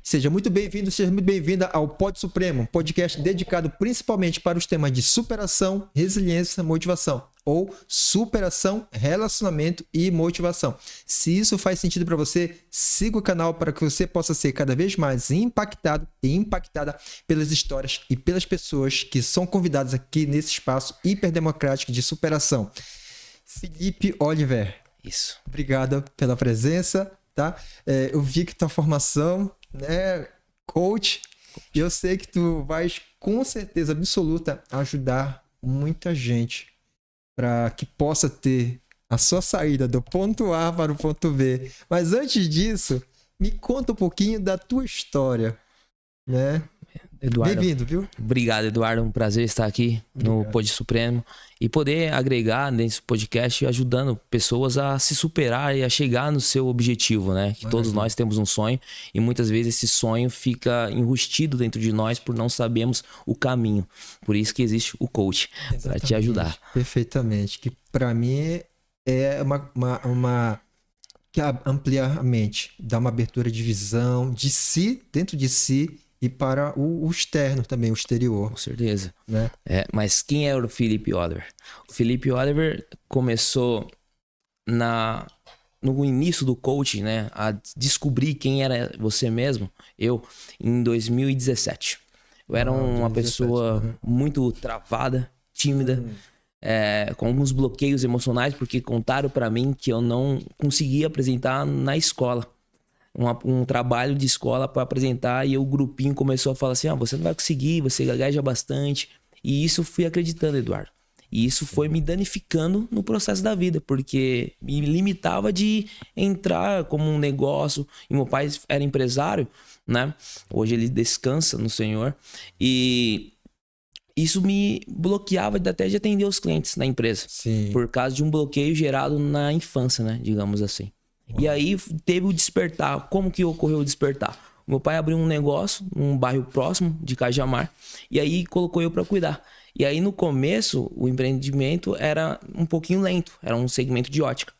Seja muito bem-vindo, seja muito bem-vinda ao Pod Supremo, podcast dedicado principalmente para os temas de superação, resiliência, motivação, ou superação, relacionamento e motivação. Se isso faz sentido para você, siga o canal para que você possa ser cada vez mais impactado e impactada pelas histórias e pelas pessoas que são convidadas aqui nesse espaço hiperdemocrático de superação. Felipe Oliver. Isso. Obrigado pela presença, tá? Eu vi que tua formação, né, coach, e eu sei que tu vais com certeza absoluta ajudar muita gente para que possa ter a sua saída do ponto A para o ponto B. Mas antes disso, me conta um pouquinho da tua história, né? Eduardo, bem-vindo, viu? Obrigado, Eduardo. Um prazer estar aqui no Pod Supremo e poder agregar nesse podcast ajudando pessoas a se superar e a chegar no seu objetivo, né? Que todos nós temos um sonho e muitas vezes esse sonho fica enrustido dentro de nós por não sabermos o caminho. Por isso que existe o coach para te ajudar. Perfeitamente. Que para mim é uma que ampliar a mente, dar uma abertura de visão de si, dentro de si, e para o externo também, o exterior. Com certeza. Né? Mas quem era o Felipe Oliver? O Felipe Oliver começou no início do coaching, né? A descobrir quem era você mesmo, em 2017. Eu era uma pessoa muito travada, tímida, com alguns bloqueios emocionais, porque contaram para mim que eu não conseguia apresentar na escola. Um trabalho de escola para apresentar e o grupinho começou a falar assim, você não vai conseguir, você gagueja bastante. E isso fui acreditando, Eduardo. E isso foi me danificando no processo da vida, porque me limitava de entrar como um negócio. E meu pai era empresário, né? Hoje ele descansa no Senhor. E isso me bloqueava até de atender os clientes na empresa. Sim. Por causa de um bloqueio gerado na infância, né? Digamos assim. E aí teve o despertar. Como que ocorreu o despertar? Meu pai abriu um negócio num bairro próximo de Cajamar e aí colocou eu para cuidar. E aí no começo o empreendimento era um pouquinho lento, era um segmento de ótica.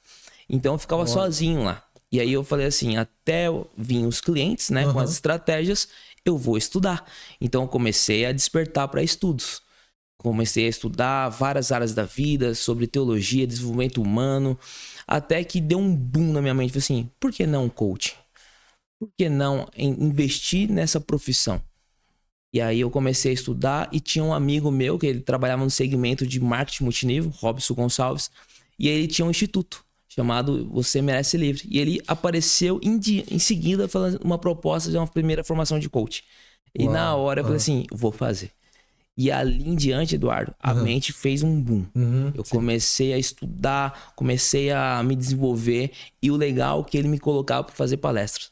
Então eu ficava sozinho lá. E aí eu falei assim, até vir os clientes, né, com as estratégias, eu vou estudar. Então eu comecei a despertar para estudos. Comecei a estudar várias áreas da vida, sobre teologia, desenvolvimento humano, até que deu um boom na minha mente. Falei assim, por que não coaching? Por que não investir nessa profissão? E aí eu comecei a estudar e tinha um amigo meu que ele trabalhava no segmento de marketing multinível, Robson Gonçalves, e ele tinha um instituto chamado Você Merece Livre. E ele apareceu em seguida falando uma proposta de uma primeira formação de coach. E na hora eu falei assim, vou fazer. E ali em diante, Eduardo, a mente fez um boom. Eu comecei a estudar, comecei a me desenvolver. E o legal é que ele me colocava para fazer palestras.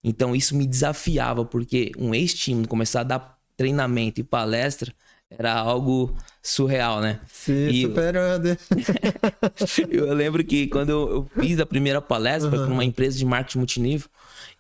Então isso me desafiava, porque um ex-tímido começar a dar treinamento e palestra era algo surreal, né? Sim, superando. Eu lembro que quando eu fiz a primeira palestra para uma empresa de marketing multinível,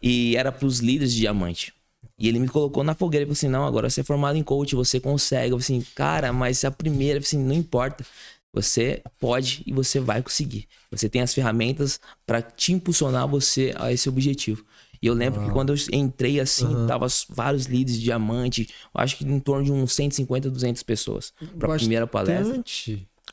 e era para os líderes de diamante. E ele me colocou na fogueira e falou assim, não, agora você é formado em coach, você consegue. Eu falei assim, cara, mas a primeira, eu falei assim, não importa. Você pode e você vai conseguir. Você tem as ferramentas para te impulsionar você a esse objetivo. E eu lembro que quando eu entrei assim, tava vários líderes de diamante, eu acho que em torno de uns 150, 200 pessoas para a primeira palestra.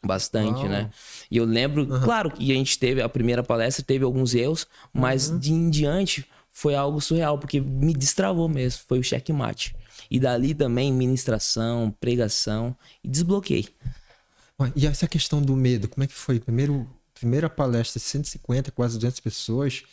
Bastante, né? E eu lembro, claro que a gente teve a primeira palestra, teve alguns erros, mas de em diante foi algo surreal, porque me destravou mesmo, foi o checkmate. E dali também, ministração, pregação, e desbloqueei. E essa questão do medo, como é que foi? Primeira palestra, 150, quase 200 pessoas,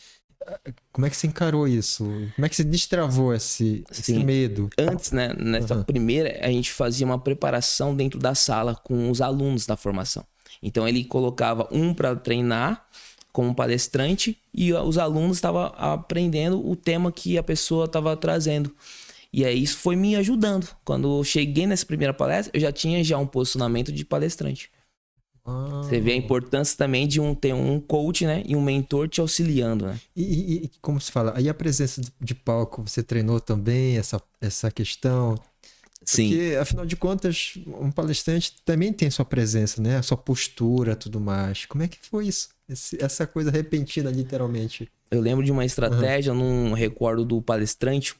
como é que você encarou isso? Como é que você destravou esse medo? Antes, né, nessa primeira, a gente fazia uma preparação dentro da sala com os alunos da formação. Então ele colocava um para treinar, como palestrante, e os alunos estavam aprendendo o tema que a pessoa estava trazendo. E aí isso foi me ajudando. Quando eu cheguei nessa primeira palestra, eu já tinha um posicionamento de palestrante. Você vê a importância também de ter um coach, né? E um mentor te auxiliando, né? E como se fala, aí a presença de palco, você treinou também essa questão? Sim. Porque, afinal de contas, um palestrante também tem sua presença, né? A sua postura, tudo mais. Como é que foi isso? Essa coisa repentina, literalmente. Eu lembro de uma estratégia, não recordo do palestrante,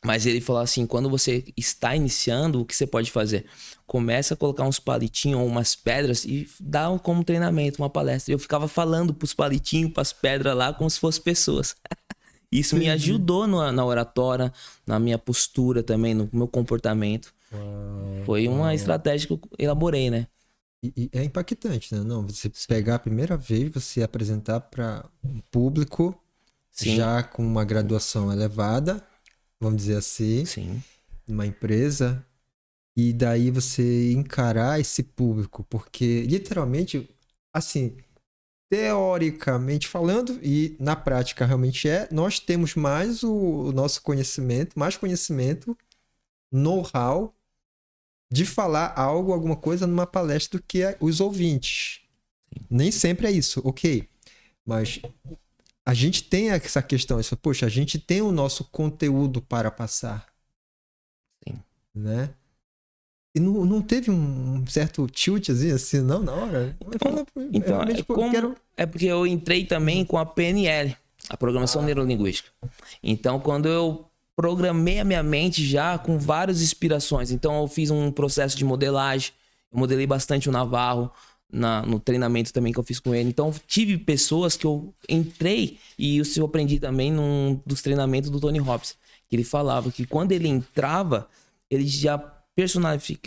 Mas ele falou assim, quando você está iniciando, o que você pode fazer? Começa a colocar uns palitinhos ou umas pedras e dá como treinamento, uma palestra. Eu ficava falando pros palitinhos, pras pedras lá, como se fossem pessoas. Isso me ajudou na oratória, na minha postura também, no meu comportamento. Foi uma estratégia que eu elaborei, né? E é impactante, né? Não, você pegar a primeira vez, você apresentar para um público já com uma graduação elevada, vamos dizer assim, uma empresa, e daí você encarar esse público, porque literalmente, assim, teoricamente falando, e na prática realmente nós temos mais o nosso conhecimento, mais conhecimento, know-how, de falar algo, alguma coisa numa palestra do que os ouvintes. Nem sempre é isso, ok. Mas a gente tem essa questão, poxa, a gente tem o nosso conteúdo para passar. Sim. Né? E não teve um certo tiltzinho assim, não, na hora? Então, é porque eu entrei também com a PNL, a Programação Neurolinguística. Então, quando eu programei a minha mente já com várias inspirações. Então, eu fiz um processo de modelagem. Eu modelei bastante o Navarro no treinamento também que eu fiz com ele. Então, tive pessoas que eu entrei e isso eu aprendi também num dos treinamentos do Tony Robbins. Que ele falava que quando ele entrava, ele já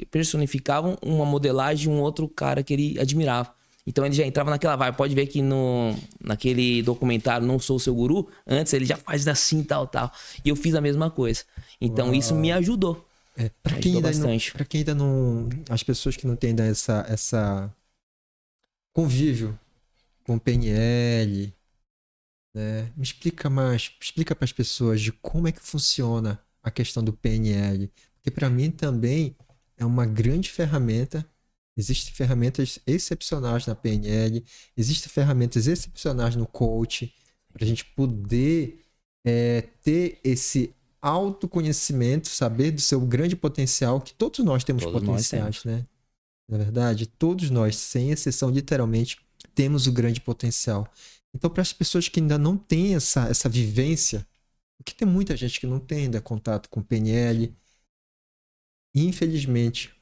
personificavam uma modelagem de um outro cara que ele admirava. Então ele já entrava naquela vibe. Pode ver que naquele documentário Não Sou Seu Guru, antes ele já faz assim, tal. E eu fiz a mesma coisa. Então isso me ajudou. Pra quem ainda não... As pessoas que não têm ainda essa convívio com PNL, né? Me explica mais. Explica para as pessoas de como é que funciona a questão do PNL. Porque para mim também é uma grande ferramenta. Existem ferramentas excepcionais na PNL, existem ferramentas excepcionais no coach, para a gente poder ter esse autoconhecimento, saber do seu grande potencial, que todos nós temos potenciais, né? Na verdade, todos nós, sem exceção, literalmente, temos o grande potencial. Então, para as pessoas que ainda não têm essa vivência, porque tem muita gente que não tem ainda contato com PNL, infelizmente...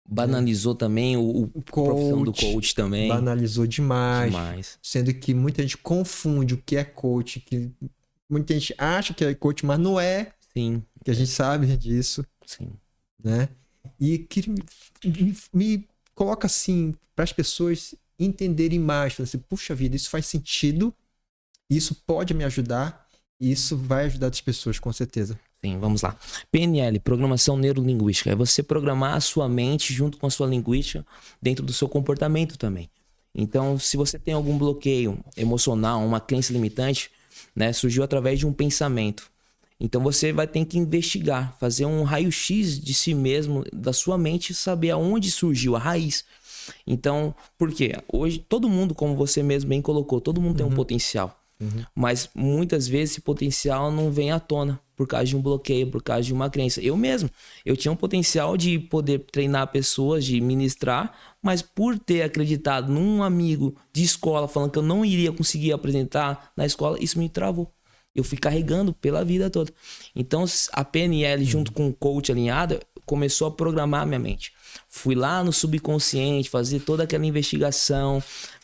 Banalizou também o profissão do coach também. Banalizou demais. Sendo que muita gente confunde o que é coach, que muita gente acha que é coach, mas não é. Sim. Que a gente sabe disso. Sim. Né? E que me coloca assim, para as pessoas entenderem mais. Assim, puxa vida, isso faz sentido, isso pode me ajudar, e isso vai ajudar as pessoas, com certeza. Sim, vamos lá. PNL, Programação Neurolinguística. É você programar a sua mente junto com a sua linguística dentro do seu comportamento também. Então, se você tem algum bloqueio emocional, uma crença limitante, né, surgiu através de um pensamento. Então, você vai ter que investigar, fazer um raio-x de si mesmo, da sua mente, saber aonde surgiu a raiz. Então, por quê? Hoje, todo mundo, como você mesmo bem colocou, todo mundo tem um potencial. Mas muitas vezes esse potencial não vem à tona por causa de um bloqueio, por causa de uma crença. Eu tinha um potencial de poder treinar pessoas, de ministrar, mas por ter acreditado num amigo de escola falando que eu não iria conseguir apresentar na escola, isso me travou. Eu fui carregando pela vida toda. Então a PNL junto com o coach alinhado começou a programar minha mente. Fui lá no subconsciente, fazer toda aquela investigação,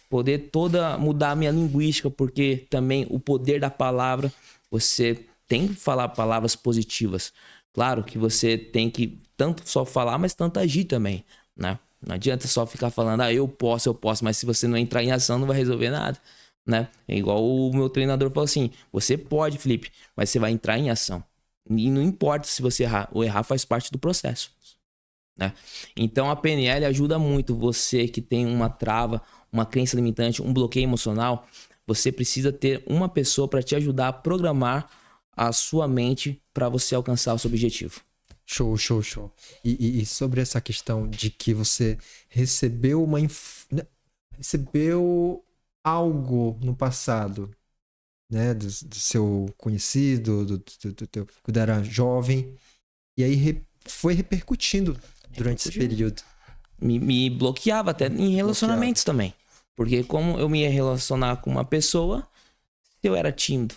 poder mudar a minha linguística, porque também o poder da palavra, você tem que falar palavras positivas. Claro que você tem que tanto só falar, mas tanto agir também, né? Não adianta só ficar falando, eu posso, mas se você não entrar em ação não vai resolver nada, né? É igual o meu treinador falou assim, você pode, Felipe, mas você vai entrar em ação. E não importa se você errar, o errar faz parte do processo, né? Então a PNL ajuda muito você que tem uma trava, uma crença limitante, um bloqueio emocional. Você precisa ter uma pessoa para te ajudar a programar a sua mente para você alcançar o seu objetivo. Show. E sobre essa questão de que você recebeu recebeu algo no passado, né, do seu conhecido, do teu, quando era jovem, e aí foi repercutindo durante esse período. Me bloqueava até em relacionamentos também. Porque como eu me ia relacionar com uma pessoa, se eu era tímido,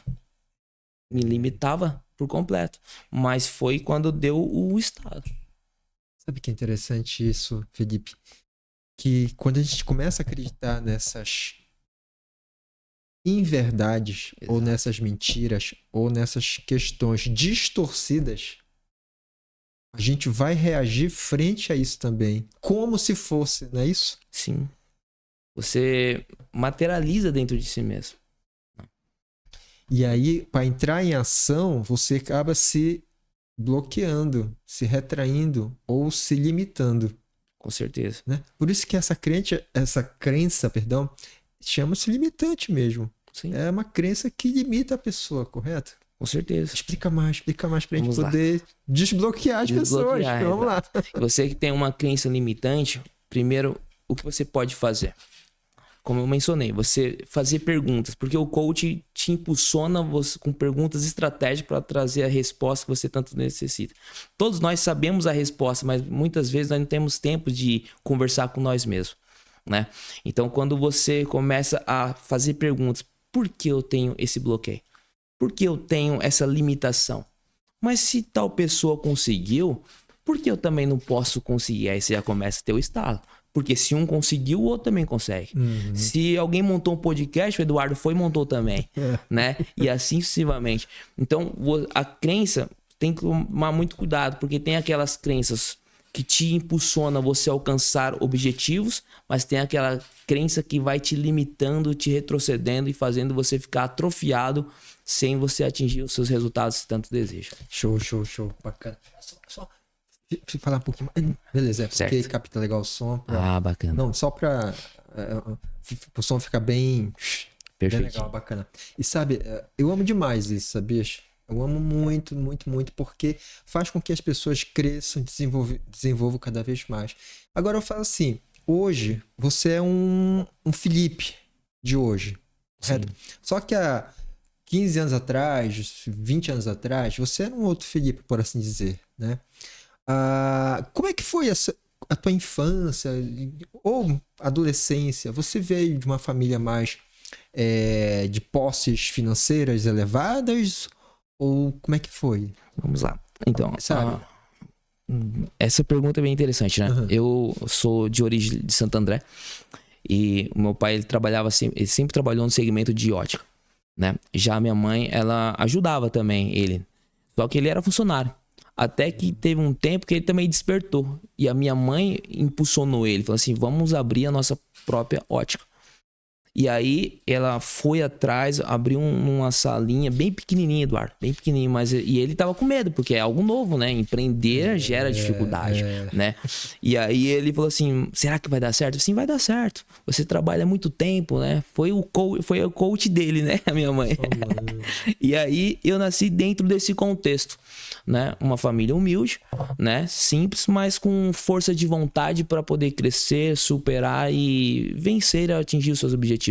me limitava por completo. Mas foi quando deu o estado. Sabe que é interessante isso, Felipe? Que quando a gente começa a acreditar nessas inverdades, ou Exato. nessas mentiras, ou nessas questões distorcidas, a gente vai reagir frente a isso também, como se fosse, não é isso? Sim. Você materializa dentro de si mesmo. E aí, para entrar em ação, você acaba se bloqueando, se retraindo ou se limitando, Com certeza. né? Por isso que essa crença, perdão, chama-se limitante mesmo. Sim, É uma crença que limita a pessoa, correto? com certeza. Explica mais pra gente Vamos lá. poder desbloquear as pessoas. Desbloquear, Vamos lá. E você que tem uma crença limitante, primeiro, o que você pode fazer? Como eu mencionei, você fazer perguntas, porque o coach te impulsiona você com perguntas estratégicas para trazer a resposta que você tanto necessita. Todos nós sabemos a resposta, mas muitas vezes nós não temos tempo de conversar com nós mesmos, né? Então, quando você começa a fazer perguntas, por que eu tenho esse bloqueio? Por que eu tenho essa limitação? Mas se tal pessoa conseguiu, por que eu também não posso conseguir? Aí você já começa a ter o estalo. Porque se um conseguiu, o outro também consegue. Se alguém montou um podcast, o Eduardo foi e montou também, né? E assim sucessivamente. Então, a crença tem que tomar muito cuidado, porque tem aquelas crenças que te impulsionam você a alcançar objetivos, mas tem aquela crença que vai te limitando, te retrocedendo e fazendo você ficar atrofiado sem você atingir os seus resultados que tanto deseja. Show. Bacana. Só falar um pouquinho mais. Beleza, porque Certo. capta legal o som. Pra... Bacana. Não, só pra o som ficar bem Perfeito. legal, bacana. E sabe, eu amo demais isso, sabias? Eu amo muito, porque faz com que as pessoas cresçam, desenvolvam cada vez mais. Agora eu falo assim, hoje você é um Felipe de hoje, correto? Só que há 15 anos atrás, 20 anos atrás, você era um outro Felipe, por assim dizer, né? Como é que foi a tua infância ou adolescência? Você veio de uma família mais de posses financeiras elevadas? Ou como é que foi? Vamos lá. Então, Sabe? essa pergunta é bem interessante, né? Uhum. Eu sou de origem de Santo André e o meu pai ele sempre trabalhou no segmento de ótica, né? Já a minha mãe, ela ajudava também ele, só que ele era funcionário. Até que teve um tempo que ele também despertou e a minha mãe impulsionou ele, falou assim: vamos abrir a nossa própria ótica. E aí ela foi atrás, abriu uma salinha bem pequenininha, Eduardo, bem pequenininho, e ele tava com medo, porque é algo novo, né? Empreender gera dificuldade, né? E aí ele falou assim: será que vai dar certo? Sim, vai dar certo. Você trabalha há muito tempo, né? Foi o coach dele, né? A minha mãe. E aí eu nasci dentro desse contexto, né? Uma família humilde, né? Simples, mas com força de vontade para poder crescer, superar e vencer, atingir os seus objetivos.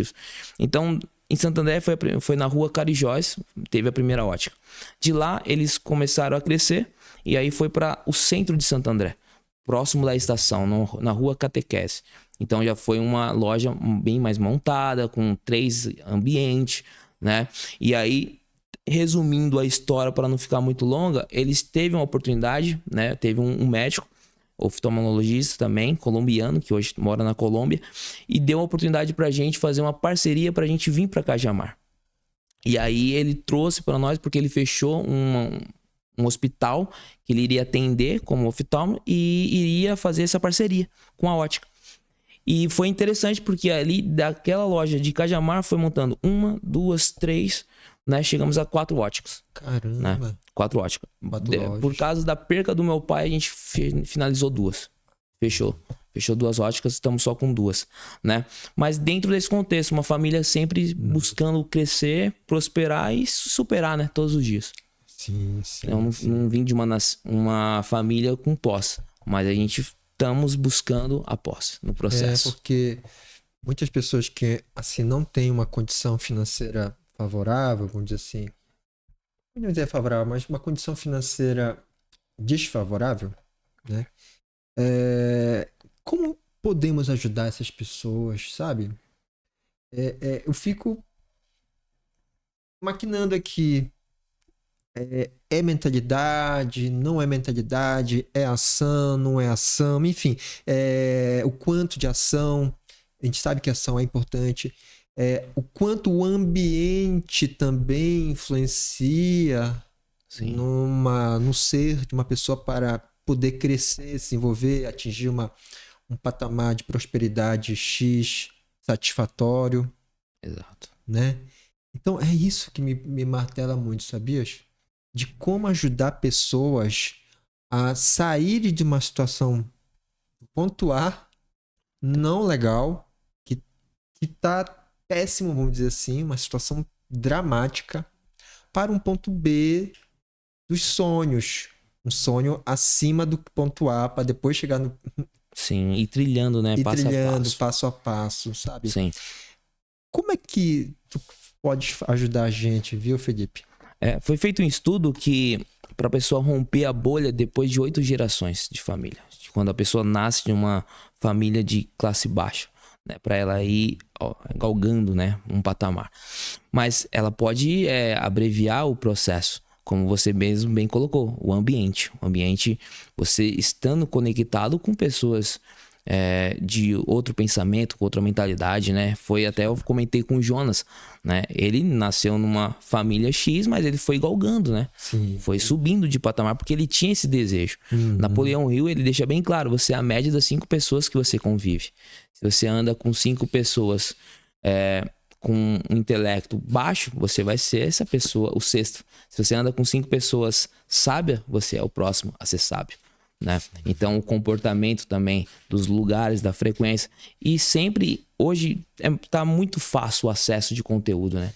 Então, em Santo André foi na rua Carijós, teve a primeira ótica. De lá eles começaram a crescer e aí foi para o centro de Santo André, próximo da estação, na rua Catequese. Então já foi uma loja bem mais montada, com 3 ambientes, né? E aí, resumindo a história para não ficar muito longa, eles teve uma oportunidade, né? Teve um médico, oftalmologista também, colombiano, que hoje mora na Colômbia, e deu uma oportunidade pra gente fazer uma parceria pra gente vir pra Cajamar. E aí ele trouxe para nós, porque ele fechou um hospital que ele iria atender como oftalmo e iria fazer essa parceria com a ótica. E foi interessante porque ali daquela loja de Cajamar foi montando 1, 2, 3, né? Chegamos a 4 óticas. Caramba. Né? 4 óticas. Lojas. Por causa da perca do meu pai, a gente finalizou 2. Fechou 2 óticas, estamos só com 2, né? Mas dentro desse contexto, uma família sempre buscando crescer, prosperar e superar, né? Todos os dias. Sim. Eu não vim de uma família com posse, mas a gente estamos buscando a posse no processo. Porque muitas pessoas que assim não têm uma condição financeira favorável, vamos dizer assim, não dizer favorável, mas uma condição financeira desfavorável, né? Como podemos ajudar essas pessoas, sabe? Eu fico maquinando aqui. É mentalidade, não é mentalidade, é ação, não é ação, enfim, o quanto de ação, a gente sabe que a ação é importante, o quanto o ambiente também influencia Sim, no ser de uma pessoa para poder crescer, se envolver, atingir um patamar de prosperidade X satisfatório, exato. né? Então é isso que me martela muito, sabias? De como ajudar pessoas a sair de uma situação pontuar, não legal, que tá péssimo, vamos dizer assim, uma situação dramática, para um ponto B dos sonhos. Um sonho acima do ponto A, para depois chegar no, Sim, e trilhando, né? e Passo a trilhando passo. passo a passo, sabe? Sim. Como é que tu pode ajudar a gente, viu, Felipe? Foi feito um estudo que para a pessoa romper a bolha depois de 8 gerações de família. Quando a pessoa nasce de uma família de classe baixa, né? Para ela ir galgando, né? Um patamar. Mas ela pode abreviar o processo, como você mesmo bem colocou, o ambiente. O ambiente, você estando conectado com pessoas de outro pensamento, com outra mentalidade, né? Foi até eu comentei com o Jonas, né? Ele nasceu numa família X, mas ele foi galgando, né? Sim. Foi subindo de patamar porque ele tinha esse desejo. Uhum. Napoleão Hill, ele deixa bem claro, você é a média das 5 pessoas que você convive. Se você anda com 5 pessoas com um intelecto baixo, você vai ser essa pessoa, o sexto. Se você anda com 5 pessoas sábias, você é o próximo a ser sábio, né? Então, o comportamento também dos lugares, da frequência. E sempre, hoje, tá muito fácil o acesso de conteúdo, né?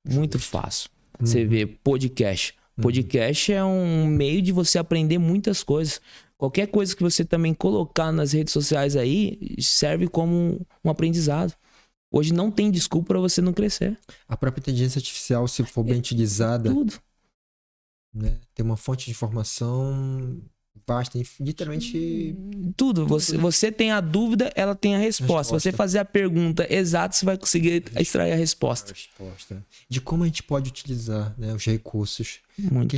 Muito fácil. Você vê podcast. Podcast é um meio de você aprender muitas coisas. Qualquer coisa que você também colocar nas redes sociais aí serve como um aprendizado. Hoje não tem desculpa para você não crescer. A própria inteligência artificial, se for bem utilizada, Tudo. né, tem uma fonte de informação vasta, literalmente Tudo. Você tem a dúvida, ela tem a resposta. Se você fazer a pergunta exata, você vai conseguir extrair a resposta. De como a gente pode utilizar, né, os recursos. Muito.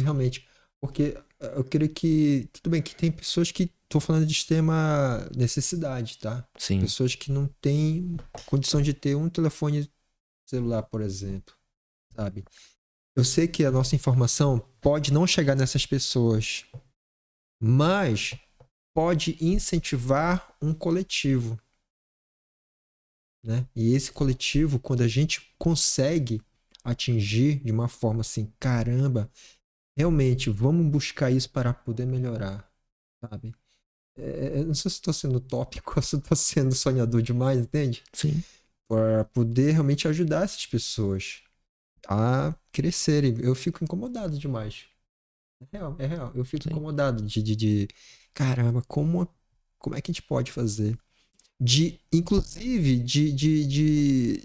Porque eu creio que, tudo bem que tem pessoas que, estou falando de extrema necessidade, tá? Sim. Pessoas que não têm condição de ter um telefone celular, por exemplo, sabe? Eu sei que a nossa informação pode não chegar nessas pessoas, mas pode incentivar um coletivo, né? E esse coletivo, quando a gente consegue atingir de uma forma assim, caramba, realmente, vamos buscar isso para poder melhorar, sabe? Eu não sei se estou sendo utópico ou se estou sendo sonhador demais, entende? Sim. Para poder realmente ajudar essas pessoas a crescerem. Eu fico incomodado demais. É real, é real. Eu fico Sim. incomodado caramba, como é que a gente pode fazer? Inclusive, de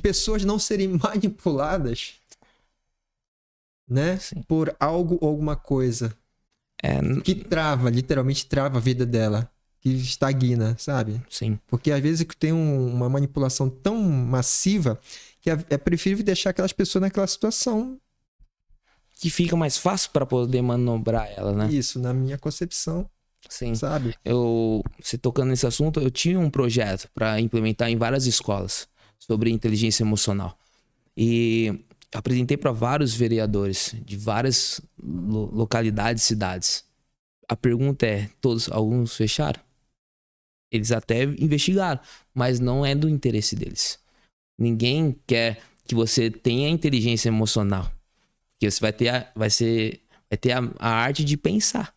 pessoas não serem manipuladas, né? Sim. Por algo ou alguma coisa que literalmente trava a vida dela, que estagna, sabe? Sim. Porque às vezes tem uma manipulação tão massiva que é preferível deixar aquelas pessoas naquela situação. Que fica mais fácil para poder manobrar ela, né? Isso, na minha concepção, Sim. sabe? Você tocando nesse assunto, eu tinha um projeto para implementar em várias escolas sobre inteligência emocional. E apresentei para vários vereadores de várias localidades, cidades. A pergunta é, alguns fecharam? Eles até investigaram, mas não é do interesse deles. Ninguém quer que você tenha inteligência emocional. Porque você vai ter a arte de pensar.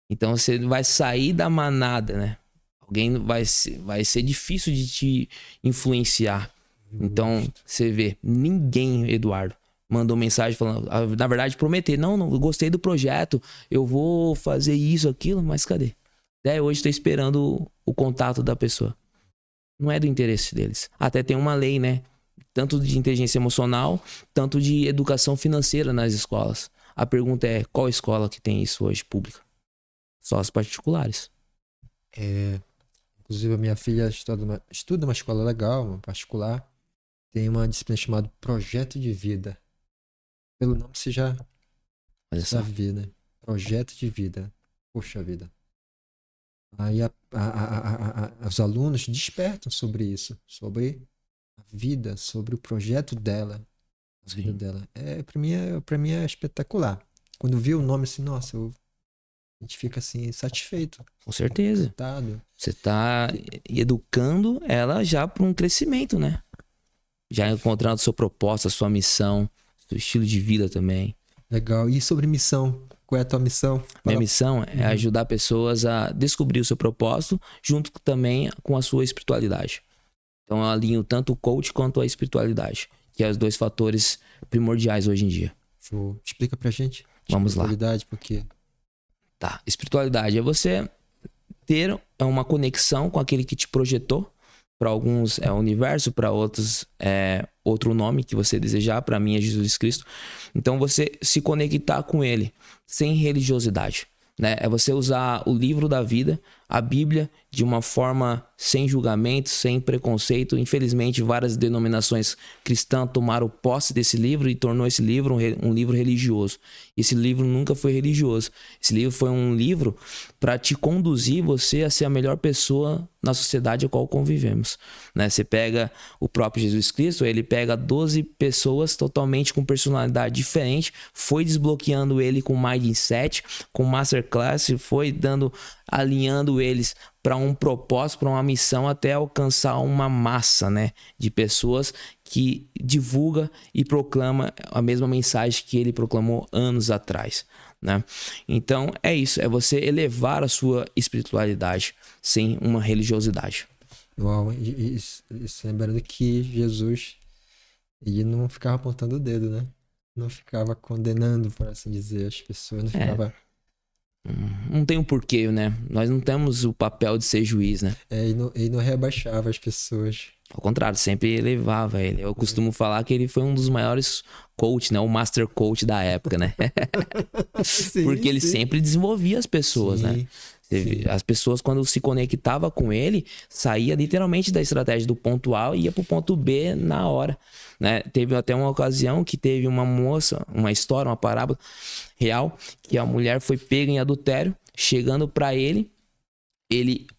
Então você vai sair da manada, né? Alguém vai ser difícil de te influenciar. Então você vê, ninguém, Eduardo, mandou mensagem falando, na verdade, prometer, não, eu gostei do projeto, eu vou fazer isso, aquilo, mas cadê? Até hoje tô esperando o contato da pessoa. Não é do interesse deles. Até tem uma lei, né? Tanto de inteligência emocional, tanto de educação financeira nas escolas. A pergunta é, qual escola que tem isso hoje, pública? Só as particulares. Inclusive, a minha filha estuda uma escola legal, uma particular. Tem uma disciplina chamada Projeto de Vida. Pelo nome você já Olha Essa só. vida. Projeto de vida. Poxa vida. Aí os alunos despertam sobre isso. Sobre a vida, sobre o projeto dela. A vida Sim, dela. Pra mim é espetacular. Quando vi o nome assim, nossa, a gente fica assim, satisfeito, com certeza. excitado. Você tá educando ela já para um crescimento, né? Já encontrando seu propósito, a sua missão, seu estilo de vida também. Legal. E sobre missão? Qual é a tua missão? Minha missão é ajudar pessoas a descobrir o seu propósito, junto também com a sua espiritualidade. Então eu alinho tanto o coach quanto a espiritualidade, que é os dois fatores primordiais hoje em dia. Show. Explica pra gente. Vamos lá. Espiritualidade, porque Tá, espiritualidade é você ter uma conexão com aquele que te projetou. Para alguns é o universo, para outros é outro nome que você desejar. Para mim é Jesus Cristo. Então você se conectar com ele sem religiosidade, né? É você usar o livro da vida, a Bíblia, de uma forma sem julgamento, sem preconceito. Infelizmente, várias denominações cristãs tomaram posse desse livro e tornou esse livro um livro religioso. Esse livro nunca foi religioso. Esse livro foi um livro para te conduzir você a ser a melhor pessoa na sociedade a qual convivemos, né? Você pega o próprio Jesus Cristo, ele pega 12 pessoas totalmente com personalidade diferente, foi desbloqueando ele com Mindset, com Masterclass, foi alinhando eles para um propósito, para uma missão, até alcançar uma massa, né, de pessoas que divulga e proclama a mesma mensagem que ele proclamou anos atrás, né? Então é isso, é você elevar a sua espiritualidade sem uma religiosidade. uau, lembrando que Jesus, ele não ficava apontando o dedo, né? Não ficava condenando, por assim dizer, as pessoas, não ficava... Não tem um porquê, né? Nós não temos o papel de ser juiz, né? Ele não rebaixava as pessoas. Ao contrário, sempre elevava ele. Eu costumo falar que ele foi um dos maiores coach, né? O master coach da época, né? Sim, Porque ele sim. sempre desenvolvia as pessoas, né? Sim. As pessoas, quando se conectava com ele, saía literalmente da estratégia do ponto A e ia pro ponto B na hora, né? Teve até uma ocasião que teve uma moça, uma história, uma parábola real, que a mulher foi pega em adultério, chegando pra ele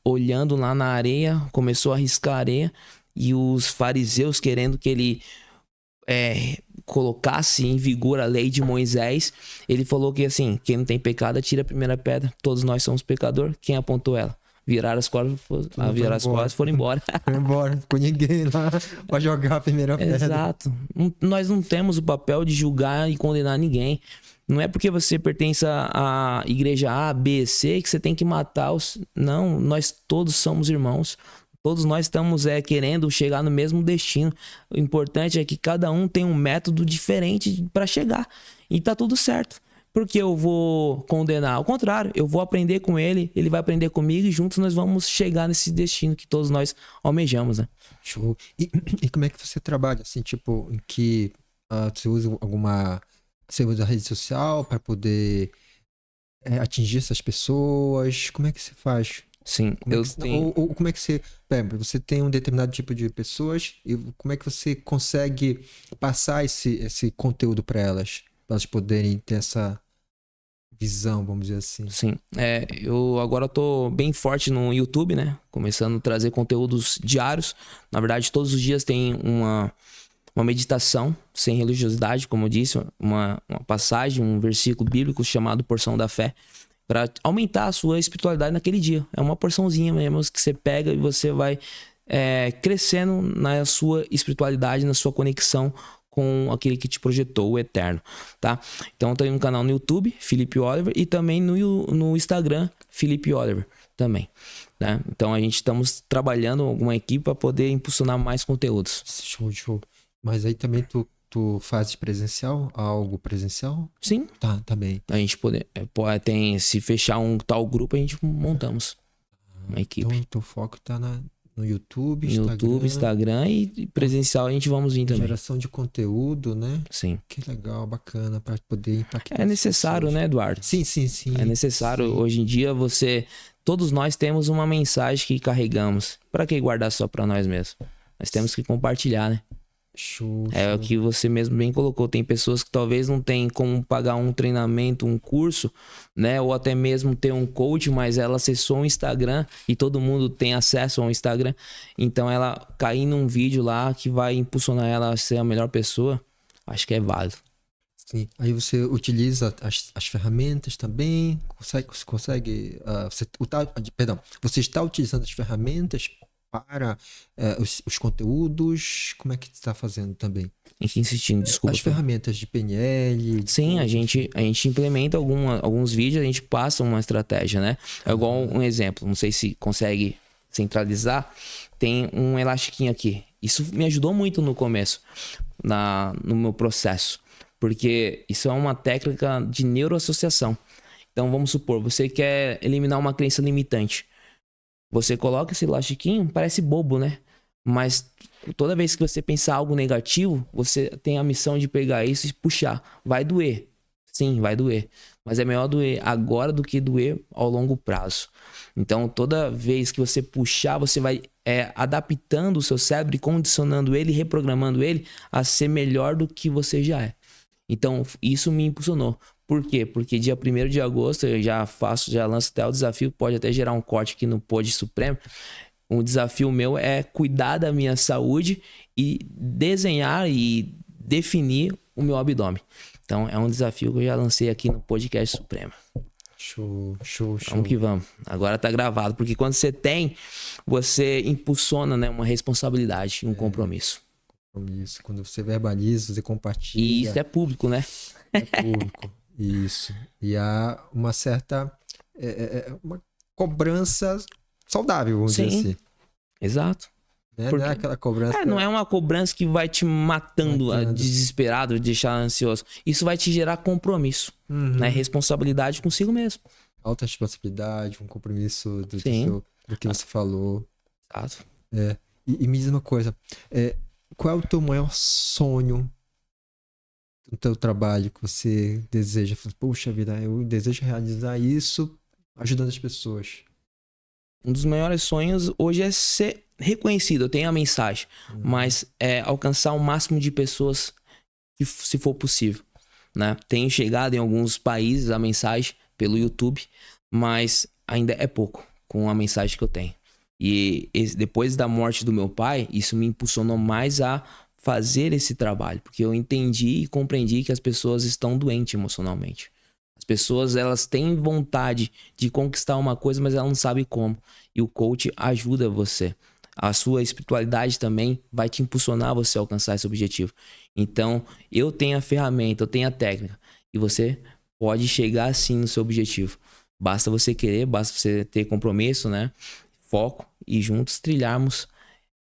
olhando lá na areia, começou a riscar a areia, e os fariseus querendo que ele colocasse em vigor a lei de Moisés, ele falou que assim, quem não tem pecado atira a primeira pedra, todos nós somos pecador. Quem apontou ela? Viraram as costas, foram embora. Foi embora, não ficou ninguém lá pra jogar a primeira pedra. Exato. Nós não temos o papel de julgar e condenar ninguém. Não é porque você pertence à igreja A, B, C que você tem que matar os... Não, nós todos somos irmãos. Todos nós estamos querendo chegar no mesmo destino. O importante é que cada um tem um método diferente para chegar. E tá tudo certo. Porque eu vou condenar? Ao contrário, eu vou aprender com ele, ele vai aprender comigo e juntos nós vamos chegar nesse destino que todos nós almejamos, né? Show. E como é que você trabalha? Assim, tipo, em que você usa Você usa a rede social para poder atingir essas pessoas? Como é que você faz? Sim, Ou como é que você... Você tem um determinado tipo de pessoas e como é que você consegue passar esse conteúdo para elas poderem ter essa visão, vamos dizer assim? Sim, eu agora tô bem forte no YouTube, né? Começando a trazer conteúdos diários. Na verdade, todos os dias tem uma meditação sem religiosidade, como eu disse, uma passagem, um versículo bíblico chamado Porção da Fé, para aumentar a sua espiritualidade naquele dia. É uma porçãozinha mesmo que você pega e você vai crescendo na sua espiritualidade, na sua conexão com aquele que te projetou, o Eterno, tá? Então tem um canal no YouTube, Felipe Oliver, e também no Instagram, Felipe Oliver, também, né? Então a gente estamos trabalhando alguma equipe para poder impulsionar mais conteúdos. Show. Mas aí também tu fazes presencial? Algo presencial? Sim. Tá bem. A gente se fechar um tal grupo, a gente montamos uma equipe. Então, teu foco tá no YouTube, Instagram e presencial a gente vamos vir também. Geração de conteúdo, né? Sim. Que legal, bacana, para poder impactar. É necessário, né, Eduardo? Sim. É necessário. Sim. Hoje em dia, todos nós temos uma mensagem que carregamos. Para que guardar só para nós mesmos? Nós temos que compartilhar, né? Show, É o show. que você mesmo bem colocou. Tem pessoas que talvez não tenham como pagar um treinamento, um curso, né? Ou até mesmo ter um coach, mas ela acessou um Instagram e todo mundo tem acesso ao Instagram. Então ela cair num vídeo lá que vai impulsionar ela a ser a melhor pessoa, acho que é válido. Sim. Aí você utiliza as ferramentas também? Consegue perdão, você está utilizando as ferramentas para os conteúdos? Como é que você está fazendo também? Em que sentido? Desculpa. As ferramentas de PNL? Sim, a gente implementa alguns vídeos, a gente passa uma estratégia, né? É igual um exemplo, não sei se consegue centralizar, tem um elastiquinho aqui. Isso me ajudou muito no começo, no meu processo, porque isso é uma técnica de neuroassociação. Então vamos supor, você quer eliminar uma crença limitante. Você coloca esse elastiquinho, parece bobo, né? Mas toda vez que você pensar algo negativo, você tem a missão de pegar isso e puxar. Vai doer. Sim, vai doer. Mas é melhor doer agora do que doer ao longo prazo. Então, toda vez que você puxar, você vai adaptando o seu cérebro e condicionando ele, reprogramando ele a ser melhor do que você já é. Então, isso me impulsionou. Por quê? Porque dia 1º de agosto eu já lanço até o desafio, pode até gerar um corte aqui no Pod Supremo. Um desafio meu é cuidar da minha saúde e desenhar e definir o meu abdômen. Então, é um desafio que eu já lancei aqui no Podcast Supremo. Show, show, show. Vamos que vamos. Agora tá gravado, porque quando você impulsiona, né, uma responsabilidade e um compromisso. Isso. Quando você verbaliza, você compartilha. E isso é público, né? É público. Isso. E há uma certa uma cobrança saudável, vamos dizer assim. Exato. Né? Porque Não é aquela cobrança. não é uma cobrança que vai te matando, desesperado, deixar ansioso. Isso vai te gerar compromisso, né? Responsabilidade consigo mesmo. Alta responsabilidade, um compromisso do que você falou. Exato. E me diz uma coisa. Qual é o teu maior sonho no teu trabalho que você deseja? Poxa vida, eu desejo realizar isso ajudando as pessoas. Um dos maiores sonhos hoje é ser reconhecido. Eu tenho a mensagem, mas alcançar o máximo de pessoas que, se for possível, né? Tenho chegado em alguns países a mensagem pelo YouTube, mas ainda é pouco com a mensagem que eu tenho. E depois da morte do meu pai, isso me impulsionou mais a fazer esse trabalho, porque eu entendi e compreendi que as pessoas estão doentes emocionalmente. As pessoas, elas têm vontade de conquistar uma coisa, mas elas não sabem como. E o coach ajuda você. A sua espiritualidade também vai te impulsionar a você alcançar esse objetivo. Então, eu tenho a ferramenta, eu tenho a técnica. E você pode chegar assim no seu objetivo. Basta você querer, basta você ter compromisso, né? Foco e juntos trilharmos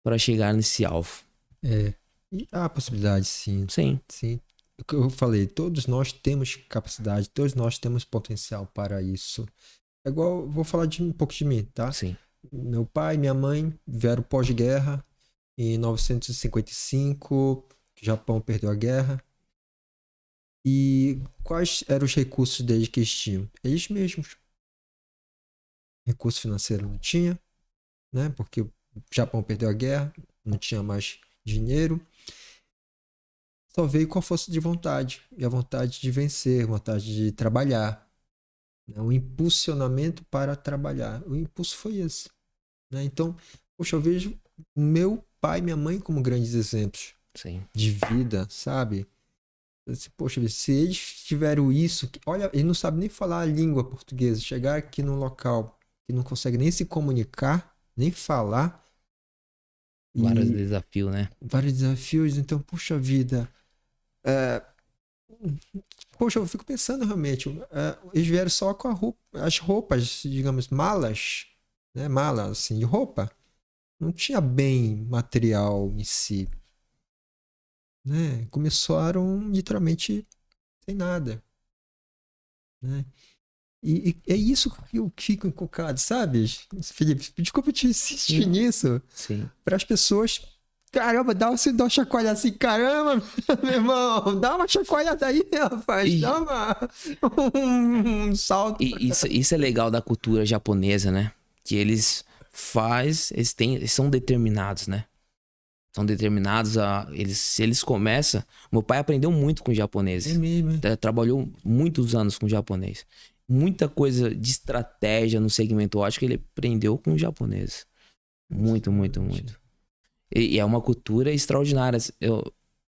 para chegar nesse alvo. E há possibilidade, sim. Sim. Sim. O que eu falei, todos nós temos capacidade, todos nós temos potencial para isso. É igual, vou falar um pouco de mim, tá? Sim. Meu pai e minha mãe vieram pós-guerra em 1955, o Japão perdeu a guerra. E quais eram os recursos deles que eles tinham? Eles mesmos. Recurso financeiro não tinha, né? Porque o Japão perdeu a guerra, não tinha mais dinheiro. Só veio com a força de vontade. E a vontade de vencer, vontade de trabalhar. Né? Um impulsionamento para trabalhar. O impulso foi esse. Né? Então, poxa, eu vejo meu pai e minha mãe como grandes exemplos. Sim. De vida, sabe? Poxa, se eles tiveram isso... Olha, ele não sabe nem falar a língua portuguesa. Chegar aqui num local que não consegue nem se comunicar, nem falar. Vários desafios, né? Vários desafios. Então, poxa vida... Poxa, eu fico pensando realmente, eles vieram só com as roupas, digamos, malas, né? Mala, assim, de roupa. Não tinha bem material em si. Né? Começaram literalmente sem nada. Né? E é isso que eu fico encucado, sabe, Felipe? Desculpa te insistir nisso. Sim. Para as pessoas... Caramba, dá uma chacoalhada assim, caramba, meu irmão, dá uma chacoalhada aí, rapaz, dá um salto. Isso é legal da cultura japonesa, né? Que eles são determinados, né? São determinados a... se eles começam... Meu pai aprendeu muito com japoneses. É mesmo, Trabalhou muitos anos com japonês. Muita coisa de estratégia no segmento ótico ele aprendeu com os japoneses. Muito, muito, muito. E é uma cultura extraordinária.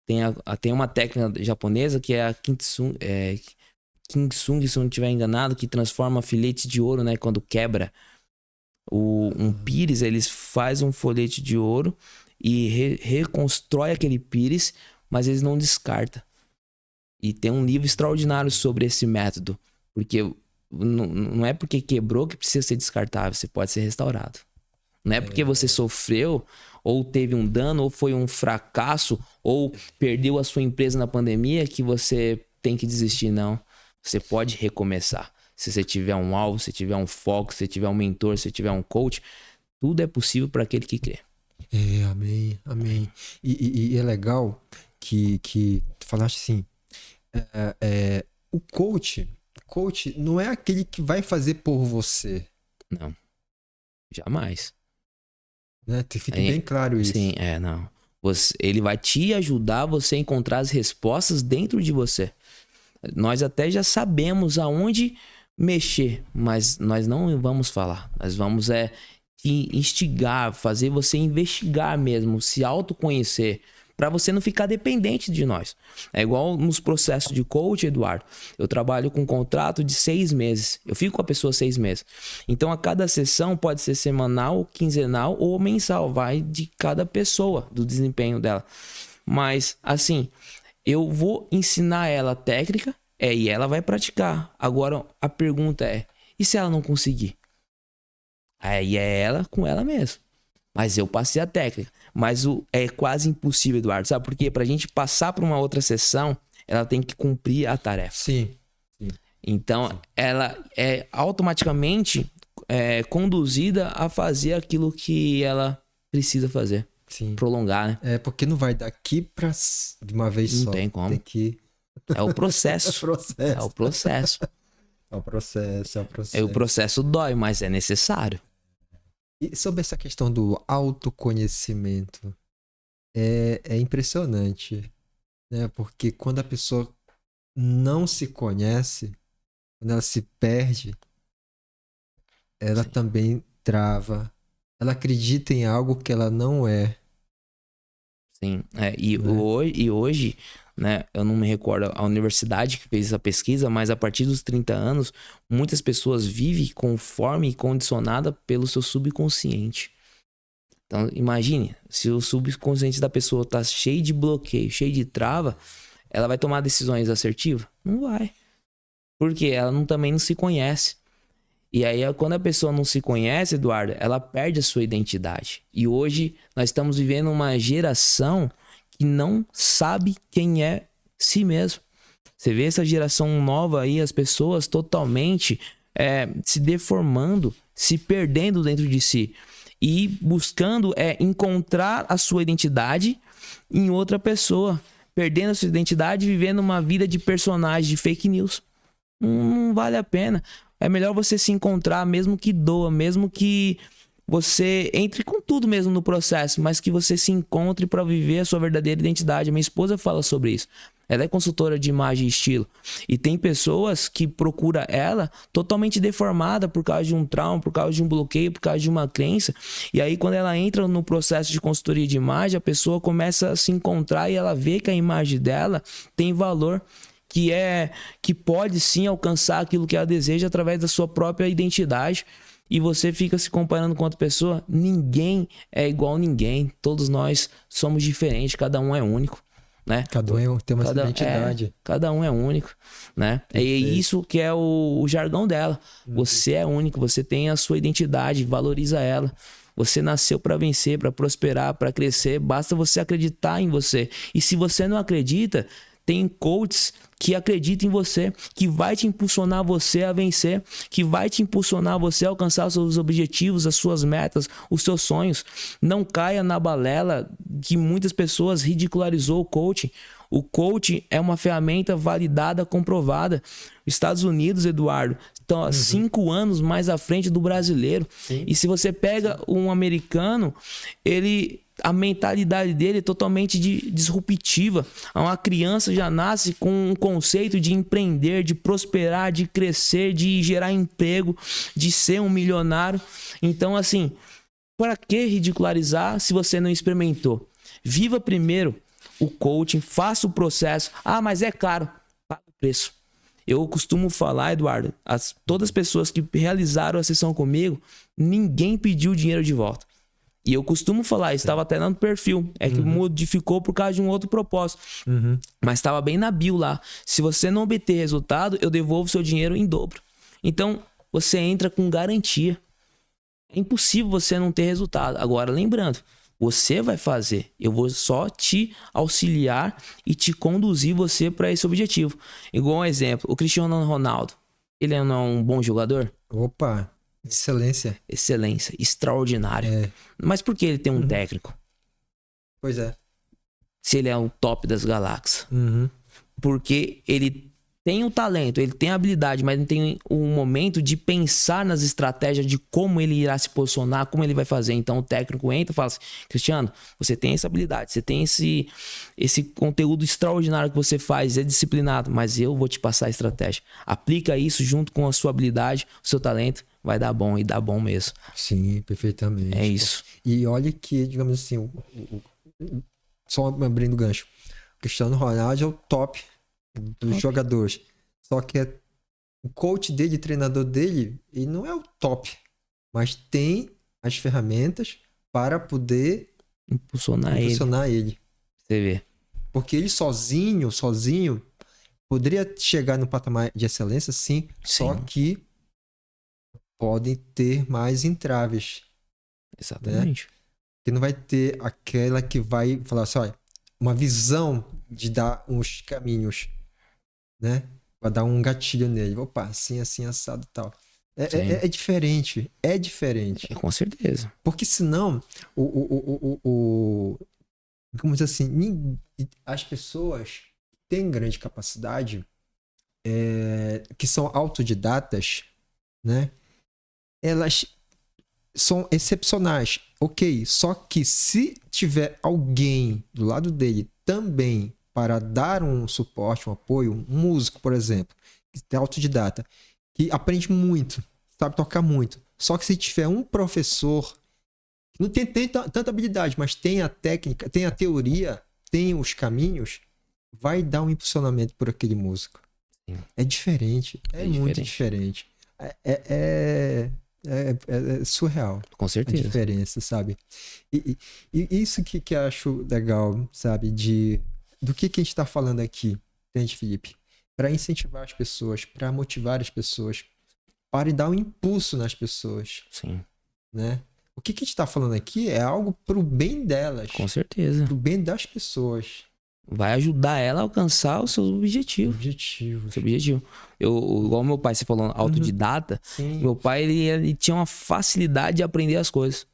Tem uma técnica japonesa que é a Kintsugi, se eu não estiver enganado, que transforma folhete de ouro, né? Quando quebra um pires, eles fazem um folhete de ouro e reconstrói aquele pires, mas eles não descartam. E tem um livro extraordinário sobre esse método. Porque não é porque quebrou que precisa ser descartável, você pode ser restaurado. Não é porque você sofreu, ou teve um dano, ou foi um fracasso, ou perdeu a sua empresa na pandemia que você tem que desistir, não. Você pode recomeçar. Se você tiver um alvo, se tiver um foco, se tiver um mentor, se tiver um coach, tudo é possível para aquele que crê. Amém, amém. E é legal que tu falaste assim, o coach não é aquele que vai fazer por você. Não, jamais. Né? Fica bem claro isso. Sim, não. Ele vai te ajudar você a encontrar as respostas dentro de você. Nós até já sabemos aonde mexer, mas nós não vamos falar. Nós vamos te instigar, fazer você investigar mesmo, se autoconhecer, para você não ficar dependente de nós. É igual nos processos de coach, Eduardo. Eu trabalho com um contrato de 6 meses. Eu fico com a pessoa 6 meses. Então, a cada sessão pode ser semanal, quinzenal ou mensal. Vai de cada pessoa, do desempenho dela. Mas, assim, eu vou ensinar ela a técnica e ela vai praticar. Agora, a pergunta é, e se ela não conseguir? Aí é ela com ela mesma. Mas eu passei a técnica. Mas é quase impossível, Eduardo. Sabe por quê? Pra gente passar para uma outra sessão, ela tem que cumprir a tarefa. Sim. Então, ela é automaticamente conduzida a fazer aquilo que ela precisa fazer. Sim. Prolongar, né? Porque não vai daqui pra de uma vez só. Não tem como. Tem que... É o processo. É o processo. O processo dói, mas é necessário. E sobre essa questão do autoconhecimento, é impressionante, né? Porque quando a pessoa não se conhece, quando ela se perde, ela também trava. Ela acredita em algo que ela não é. Sim, hoje, né, eu não me recordo a universidade que fez essa pesquisa, mas a partir dos 30 anos, muitas pessoas vivem conforme e condicionada pelo seu subconsciente. Então, imagine, se o subconsciente da pessoa tá cheio de bloqueio, cheio de trava, ela vai tomar decisões assertivas? Não vai. Porque ela também não se conhece. E aí, quando a pessoa não se conhece, Eduardo, ela perde a sua identidade. E hoje, nós estamos vivendo uma geração que não sabe quem é si mesmo. Você vê essa geração nova aí, as pessoas totalmente se deformando, se perdendo dentro de si. E buscando encontrar a sua identidade em outra pessoa. Perdendo a sua identidade, vivendo uma vida de personagem, de fake news. Não vale a pena. É melhor você se encontrar, mesmo que doa, mesmo que você entre com tudo mesmo no processo, mas que você se encontre para viver a sua verdadeira identidade. Minha esposa fala sobre isso. Ela é consultora de imagem e estilo. E tem pessoas que procuram ela totalmente deformada por causa de um trauma, por causa de um bloqueio, por causa de uma crença. E aí, quando ela entra no processo de consultoria de imagem, a pessoa começa a se encontrar e ela vê que a imagem dela tem valor. Que pode sim alcançar aquilo que ela deseja através da sua própria identidade. E você fica se comparando com outra pessoa. Ninguém é igual a ninguém. Todos nós somos diferentes. Cada um é único, né? Cada um tem uma identidade. Cada um é único, né? É isso que é o jargão dela. Você é único. Você tem a sua identidade. Valoriza ela. Você nasceu para vencer, para prosperar, para crescer. Basta você acreditar em você. E se você não acredita, tem coaches que acreditam em você, que vai te impulsionar você a vencer, que vai te impulsionar você a alcançar os seus objetivos, as suas metas, os seus sonhos. Não caia na balela que muitas pessoas ridicularizou o coaching. O coaching é uma ferramenta validada, comprovada. Os Estados Unidos, Eduardo, estão há 5 anos mais à frente do brasileiro. Sim. E se você pega um americano, ele a mentalidade dele é totalmente disruptiva. Uma criança já nasce com um conceito de empreender, de prosperar, de crescer, de gerar emprego, de ser um milionário. Então, assim, para que ridicularizar se você não experimentou? Viva primeiro o coaching, faça o processo. Ah, mas é caro. Paga o preço. Eu costumo falar, Eduardo, todas as pessoas que realizaram a sessão comigo, ninguém pediu dinheiro de volta. E eu costumo falar, estava até no perfil. É que modificou por causa de um outro propósito. Mas estava bem na bio lá. Se você não obter resultado, eu devolvo seu dinheiro em dobro. Então, você entra com garantia. É impossível você não ter resultado. Agora, lembrando, você vai fazer. Eu vou só te auxiliar e te conduzir você para esse objetivo. Igual um exemplo, o Cristiano Ronaldo. Ele não é um bom jogador? Opa, excelência. Excelência, extraordinário. É. Mas por que ele tem um técnico? Pois é. Se ele é o top das galáxias. Porque ele tem o talento, ele tem a habilidade, mas não tem o momento de pensar nas estratégias de como ele irá se posicionar, como ele vai fazer. Então o técnico entra e fala assim, Cristiano, você tem essa habilidade, você tem esse conteúdo extraordinário que você faz, é disciplinado, mas eu vou te passar a estratégia. Aplica isso junto com a sua habilidade, o seu talento, vai dar bom e dá bom mesmo. Sim, perfeitamente. É isso. E olha que, digamos assim, só abrindo o gancho, o Cristiano Ronaldo é o top dos jogadores. Só que o coach dele, o treinador dele, ele não é o top, mas tem as ferramentas para poder impulsionar ele. Você vê. Porque ele sozinho, poderia chegar no patamar de excelência, sim. Só que podem ter mais entraves. Exatamente. Né? Que não vai ter aquela que vai falar assim, olha, uma visão de dar uns caminhos, né? Vai dar um gatilho nele. Opa, assim, assado e tal. É diferente. É diferente. Com certeza. Porque senão, como dizer assim, as pessoas que têm grande capacidade, que são autodidatas, né? Elas são excepcionais. Ok, só que se tiver alguém do lado dele também para dar um suporte, um apoio, um músico, por exemplo, que é autodidata, que aprende muito, sabe tocar muito. Só que se tiver um professor que não tem tanta habilidade, mas tem a técnica, tem a teoria, tem os caminhos, vai dar um impulsionamento por aquele músico. Sim. É diferente, muito diferente. É surreal. Com certeza. A diferença, sabe? E isso que eu acho legal, sabe? Do que a gente está falando aqui, entende, Felipe? Para incentivar as pessoas, para motivar as pessoas, para dar um impulso nas pessoas. Sim. Né? O que a gente está falando aqui é algo para o bem delas. Com certeza. Para o bem das pessoas. Vai ajudar ela a alcançar os seus objetivos. Seu objetivo. Igual meu pai, você falou, autodidata. Sim. Meu pai, ele tinha uma facilidade de aprender as coisas.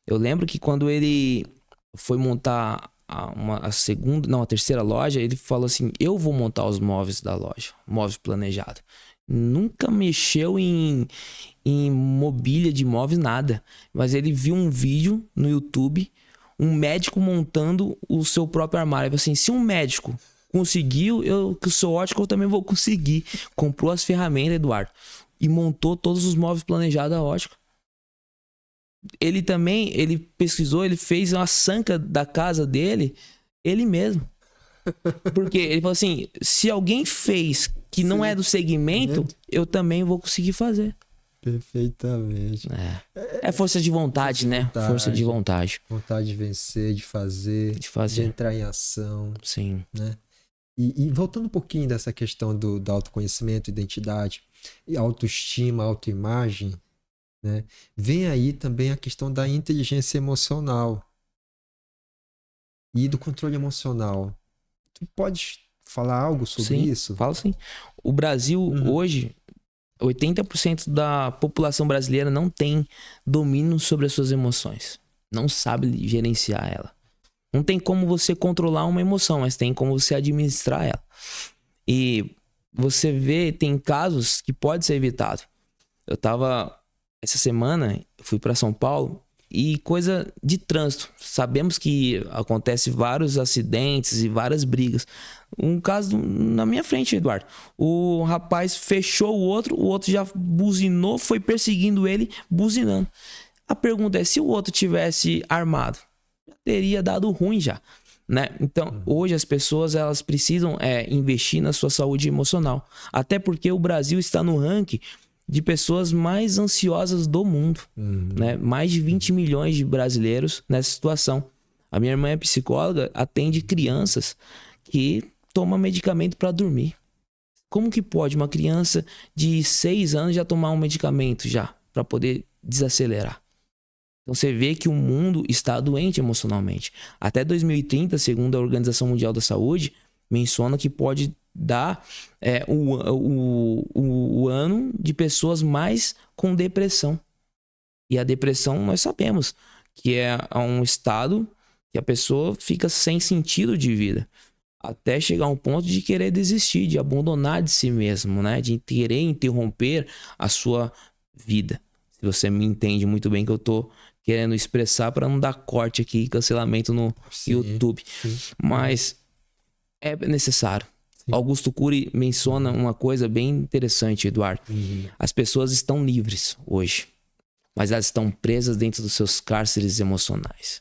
Eu lembro que quando ele foi montar a terceira loja, ele falou assim, eu vou montar os móveis da loja. Móveis planejados. Nunca mexeu em mobília de móveis, nada. Mas ele viu um vídeo no YouTube, um médico montando o seu próprio armário. Ele falou assim, se um médico conseguiu, eu que sou ótico, eu também vou conseguir. Comprou as ferramentas, Eduardo, e montou todos os móveis planejados da ótica. Ele pesquisou, ele fez uma sanca da casa dele, ele mesmo. Porque ele falou assim, se alguém fez que não é do segmento, eu também vou conseguir fazer. Perfeitamente. É força de vontade, né? Força de vontade. Vontade de vencer, de fazer. De entrar em ação. Sim. Né? E voltando um pouquinho dessa questão do autoconhecimento, identidade, e autoestima, autoimagem, né? Vem aí também a questão da inteligência emocional e do controle emocional. Tu podes falar algo sobre isso? Falo sim. O Brasil hoje, 80% da população brasileira não tem domínio sobre as suas emoções. Não sabe gerenciar ela. Não tem como você controlar uma emoção, mas tem como você administrar ela. E você vê, tem casos que pode ser evitado. Essa semana, eu fui para São Paulo E coisa de trânsito. Sabemos que acontece vários acidentes e várias brigas. Um caso na minha frente, Eduardo. O rapaz fechou o outro já buzinou, foi perseguindo ele, buzinando. A pergunta é, se o outro tivesse armado, teria dado ruim já, né? Então, hoje as pessoas elas precisam investir na sua saúde emocional. Até porque o Brasil está no ranking de pessoas mais ansiosas do mundo, né? Mais de 20 milhões de brasileiros nessa situação. A minha irmã é psicóloga, atende crianças que tomam medicamento para dormir. Como que pode uma criança de 6 anos já tomar um medicamento já para poder desacelerar? Então você vê que o mundo está doente emocionalmente. Até 2030, segundo a Organização Mundial da Saúde, menciona que pode dar o ano de pessoas mais com depressão. E a depressão nós sabemos que é um estado que a pessoa fica sem sentido de vida. Até chegar a um ponto de querer desistir, de abandonar de si mesmo, né? De querer interromper a sua vida. Se você me entende muito bem que eu tô querendo expressar para não dar corte aqui, cancelamento no YouTube. Sim. Mas é necessário. Sim. Augusto Cury menciona uma coisa bem interessante, Eduardo. As pessoas estão livres hoje, mas elas estão presas dentro dos seus cárceres emocionais.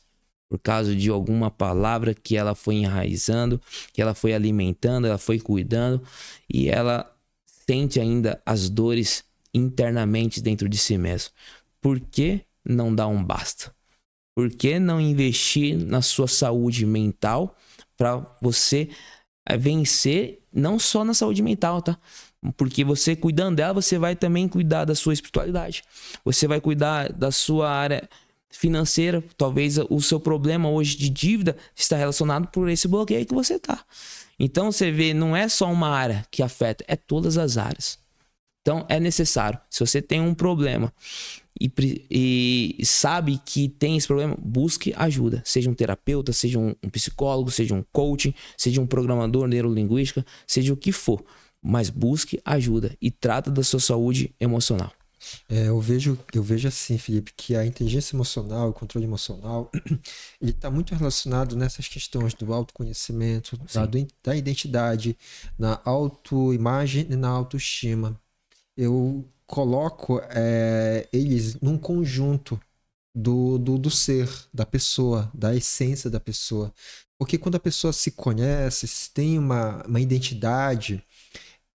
Por causa de alguma palavra que ela foi enraizando, que ela foi alimentando, ela foi cuidando, e ela sente ainda as dores internamente dentro de si mesmo. Por que não dar um basta? Por que não investir na sua saúde mental para você vencer, não só na saúde mental, tá? Porque você cuidando dela, você vai também cuidar da sua espiritualidade. Você vai cuidar da sua área financeira. Talvez o seu problema hoje de dívida está relacionado por esse bloqueio que você tá. Então você vê, não é só uma área que afeta, é todas as áreas. Então é necessário. Se você tem um problema e sabe que tem esse problema, busque ajuda. Seja um terapeuta, seja um psicólogo, seja um coaching, seja um programador neurolinguística, seja o que for. Mas busque ajuda e trata da sua saúde emocional. Eu vejo assim, Felipe, que a inteligência emocional, o controle emocional, ele está muito relacionado nessas questões do autoconhecimento, da identidade, na autoimagem e na autoestima. Eu coloco eles num conjunto do ser, da pessoa, da essência da pessoa. Porque quando a pessoa se conhece, se tem uma identidade,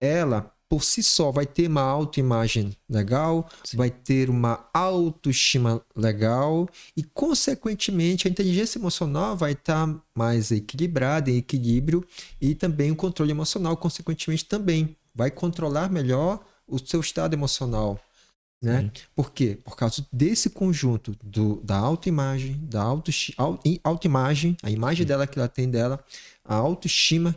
ela, por si só, vai ter uma autoimagem legal, sim, vai ter uma autoestima legal e, consequentemente, a inteligência emocional vai estar mais equilibrada, em equilíbrio, e também o controle emocional, consequentemente, também vai controlar melhor o seu estado emocional, né? Sim. Por quê? Por causa desse conjunto da autoimagem, da autoimagem, a imagem, sim, dela que ela tem dela, a autoestima,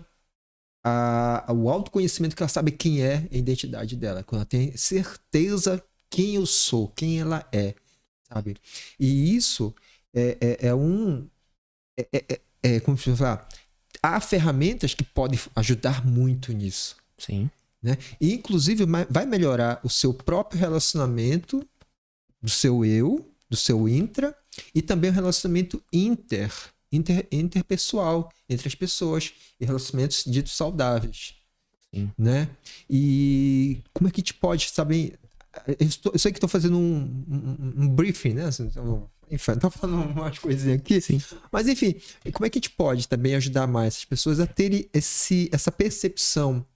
o autoconhecimento, que ela sabe quem é, a identidade dela, quando ela tem certeza quem eu sou, quem ela é, sabe? E isso como se falar, há ferramentas que podem ajudar muito nisso. Sim. Né? E, inclusive, vai melhorar o seu próprio relacionamento, do seu eu, do seu intra, e também o relacionamento interpessoal entre as pessoas, e relacionamentos ditos saudáveis. Sim. Né? E como é que a gente pode saber? Eu sei que estou fazendo um briefing, né? Enfim, estou falando umas coisinhas aqui. Sim. Mas, enfim, como é que a gente pode também ajudar mais as pessoas a terem essa percepção,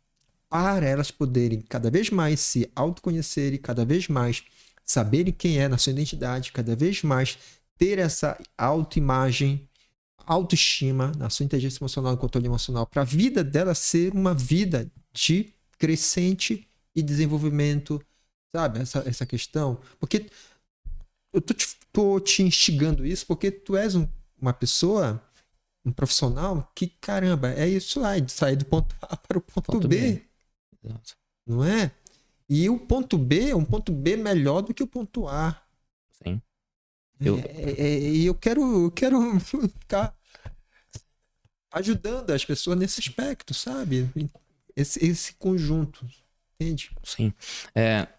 para elas poderem cada vez mais se autoconhecerem, cada vez mais saberem quem é na sua identidade, cada vez mais ter essa autoimagem, autoestima na sua inteligência emocional e controle emocional, para a vida dela ser uma vida de crescente e desenvolvimento, sabe? Essa questão. Porque eu tô te instigando isso porque tu és uma pessoa, um profissional que, caramba, é isso aí, de sair do ponto A para o ponto B. Não é? E o ponto B é um ponto B melhor do que o ponto A. Sim. E eu quero ficar ajudando as pessoas nesse aspecto, sabe? Esse conjunto. Entende? Sim.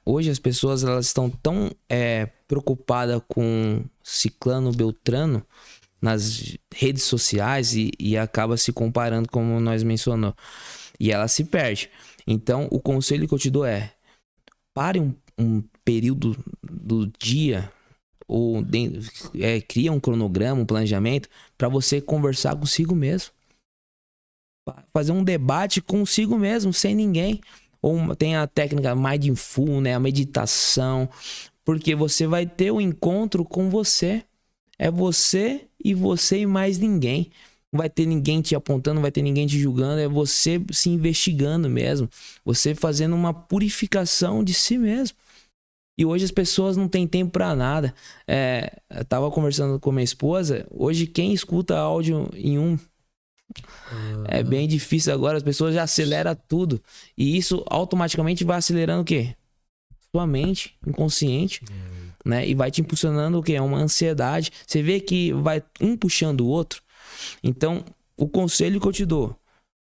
Hoje as pessoas elas estão tão preocupadas com ciclano, beltrano nas redes sociais e acaba se comparando, como nós mencionou. E ela se perde. Então, o conselho que eu te dou pare um período do dia ou cria um cronograma, um planejamento para você conversar consigo mesmo. Fazer um debate consigo mesmo, sem ninguém. Ou tem a técnica Mindful, né? A meditação. Porque você vai ter um encontro com você. É você e mais ninguém. Não vai ter ninguém te apontando, não vai ter ninguém te julgando. É você se investigando mesmo. Você fazendo uma purificação de si mesmo. E hoje as pessoas não têm tempo pra nada. Eu tava conversando com minha esposa. Hoje quem escuta áudio em é bem difícil agora. As pessoas já aceleram tudo. E isso automaticamente vai acelerando o quê? Sua mente inconsciente. Né? E vai te impulsionando o quê? Uma ansiedade. Você vê que vai um puxando o outro. Então, o conselho que eu te dou: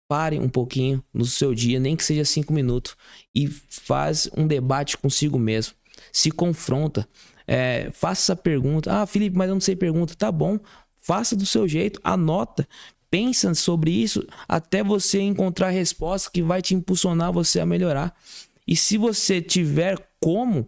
pare um pouquinho no seu dia, nem que seja 5 minutos, e faz um debate consigo mesmo. Se confronta. Faça essa pergunta. Ah, Felipe, mas eu não sei pergunta. Tá bom. Faça do seu jeito. Anota. Pensa sobre isso até você encontrar a resposta que vai te impulsionar você a melhorar. E se você tiver como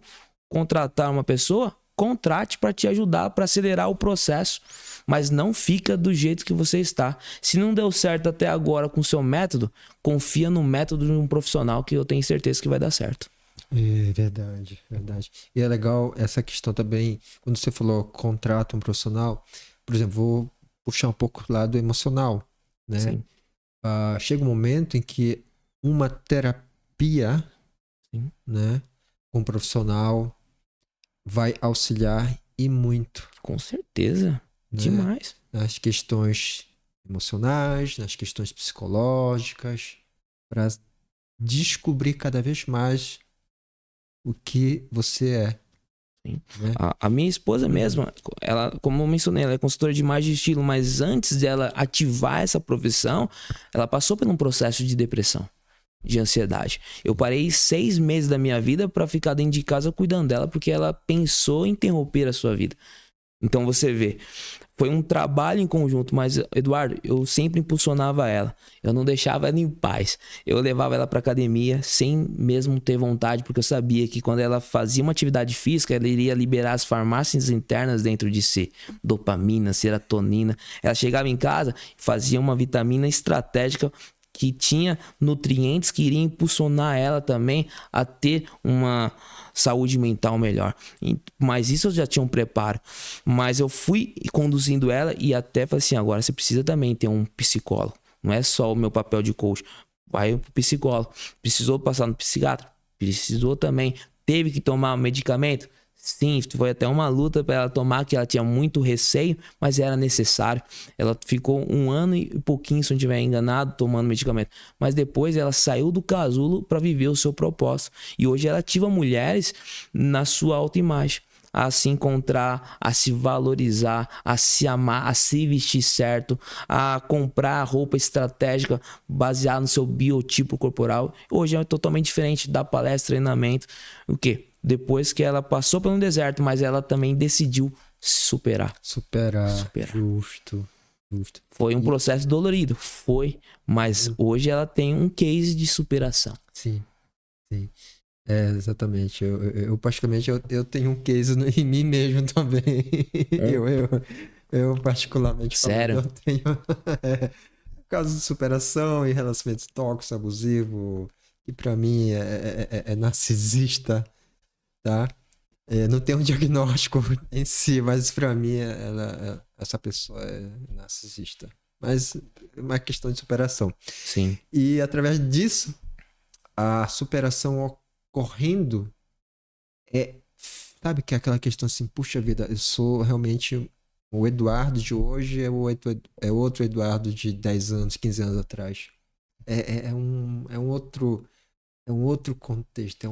contratar uma pessoa, contrate para te ajudar, para acelerar o processo. Mas não fica do jeito que você está. Se não deu certo até agora com o seu método, confia no método de um profissional que eu tenho certeza que vai dar certo. É verdade, verdade. E é legal essa questão também, quando você falou contrata um profissional, por exemplo, vou puxar um pouco o lado emocional, né? Sim. Chega um momento em que uma terapia, Sim. né, com um profissional vai auxiliar e muito. Com certeza. Né? Demais. Nas questões emocionais, nas questões psicológicas, para descobrir cada vez mais o que você é. Sim. Né? A minha esposa mesma, ela, como eu mencionei, ela é consultora de imagem e estilo, mas antes dela ativar essa profissão, ela passou por um processo de depressão, de ansiedade. Eu parei 6 meses da minha vida para ficar dentro de casa cuidando dela, porque ela pensou em interromper a sua vida. Então você vê, foi um trabalho em conjunto, mas Eduardo, eu sempre impulsionava ela, eu não deixava ela em paz, eu levava ela para academia sem mesmo ter vontade, porque eu sabia que quando ela fazia uma atividade física, ela iria liberar as farmácias internas dentro de si, dopamina, serotonina. Ela chegava em casa e fazia uma vitamina estratégica que tinha nutrientes que iriam impulsionar ela também a ter uma saúde mental melhor. Mas isso eu já tinha um preparo. Mas eu fui conduzindo ela e até falei assim, agora você precisa também ter um psicólogo. Não é só o meu papel de coach. Vai pro psicólogo. Precisou passar no psiquiatra? Precisou também. Teve que tomar medicamento? Sim, foi até uma luta para ela tomar, que ela tinha muito receio, mas era necessário. Ela ficou 1 ano e pouquinho, se eu não estiver enganado, tomando medicamento. Mas depois ela saiu do casulo para viver o seu propósito. E hoje ela ativa mulheres na sua autoimagem, a se encontrar, a se valorizar, a se amar, a se vestir certo, a comprar roupa estratégica baseada no seu biotipo corporal. Hoje é totalmente diferente da palestra, treinamento. O quê? Depois que ela passou pelo deserto, mas ela também decidiu se superar. Superar. Justo. Foi um processo dolorido, mas hoje ela tem um case de superação. Sim. Exatamente. Eu particularmente, eu tenho um case em mim mesmo também. Eu particularmente Sério? Eu tenho casos de superação e relacionamentos tóxicos, abusivos, que pra mim é narcisista, tá? Não tem um diagnóstico em si, mas pra mim essa pessoa é narcisista. Mas é uma questão de superação. Sim. E através disso, a superação ocorrendo sabe que é aquela questão assim, puxa vida, eu sou realmente o Eduardo de hoje é outro Eduardo de 10 anos, 15 anos atrás. É um outro contexto,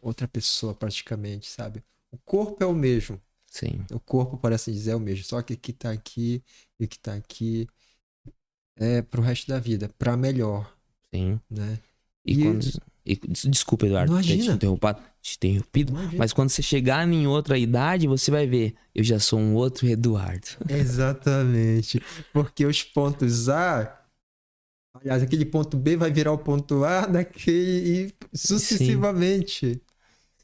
outra pessoa praticamente, sabe? O corpo é o mesmo. Sim. O corpo, parece dizer, é o mesmo. Só que o que tá aqui e o que tá aqui é pro resto da vida, pra melhor. Sim. Né? E quando... Desculpa, Eduardo, ter te interrompido. Imagina. Mas quando você chegar em outra idade, você vai ver, eu já sou um outro Eduardo. Exatamente. Porque os pontos A, aliás, aquele ponto B vai virar o ponto A daquele e sucessivamente.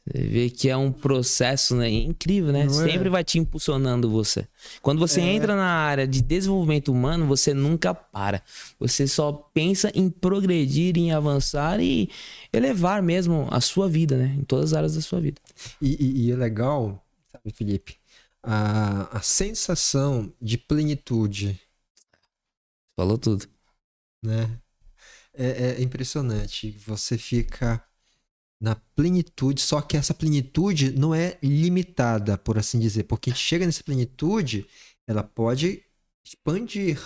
Você vê que é um processo, né, incrível, né? Não é? Sempre vai te impulsionando você. Quando você entra na área de desenvolvimento humano, você nunca para. Você só pensa em progredir, em avançar e elevar mesmo a sua vida, né? Em todas as áreas da sua vida. E é legal, sabe, Felipe, a sensação de plenitude, Falou tudo. né? É impressionante. Você fica na plenitude, só que essa plenitude não é limitada, por assim dizer, porque a gente chega nessa plenitude, ela pode expandir,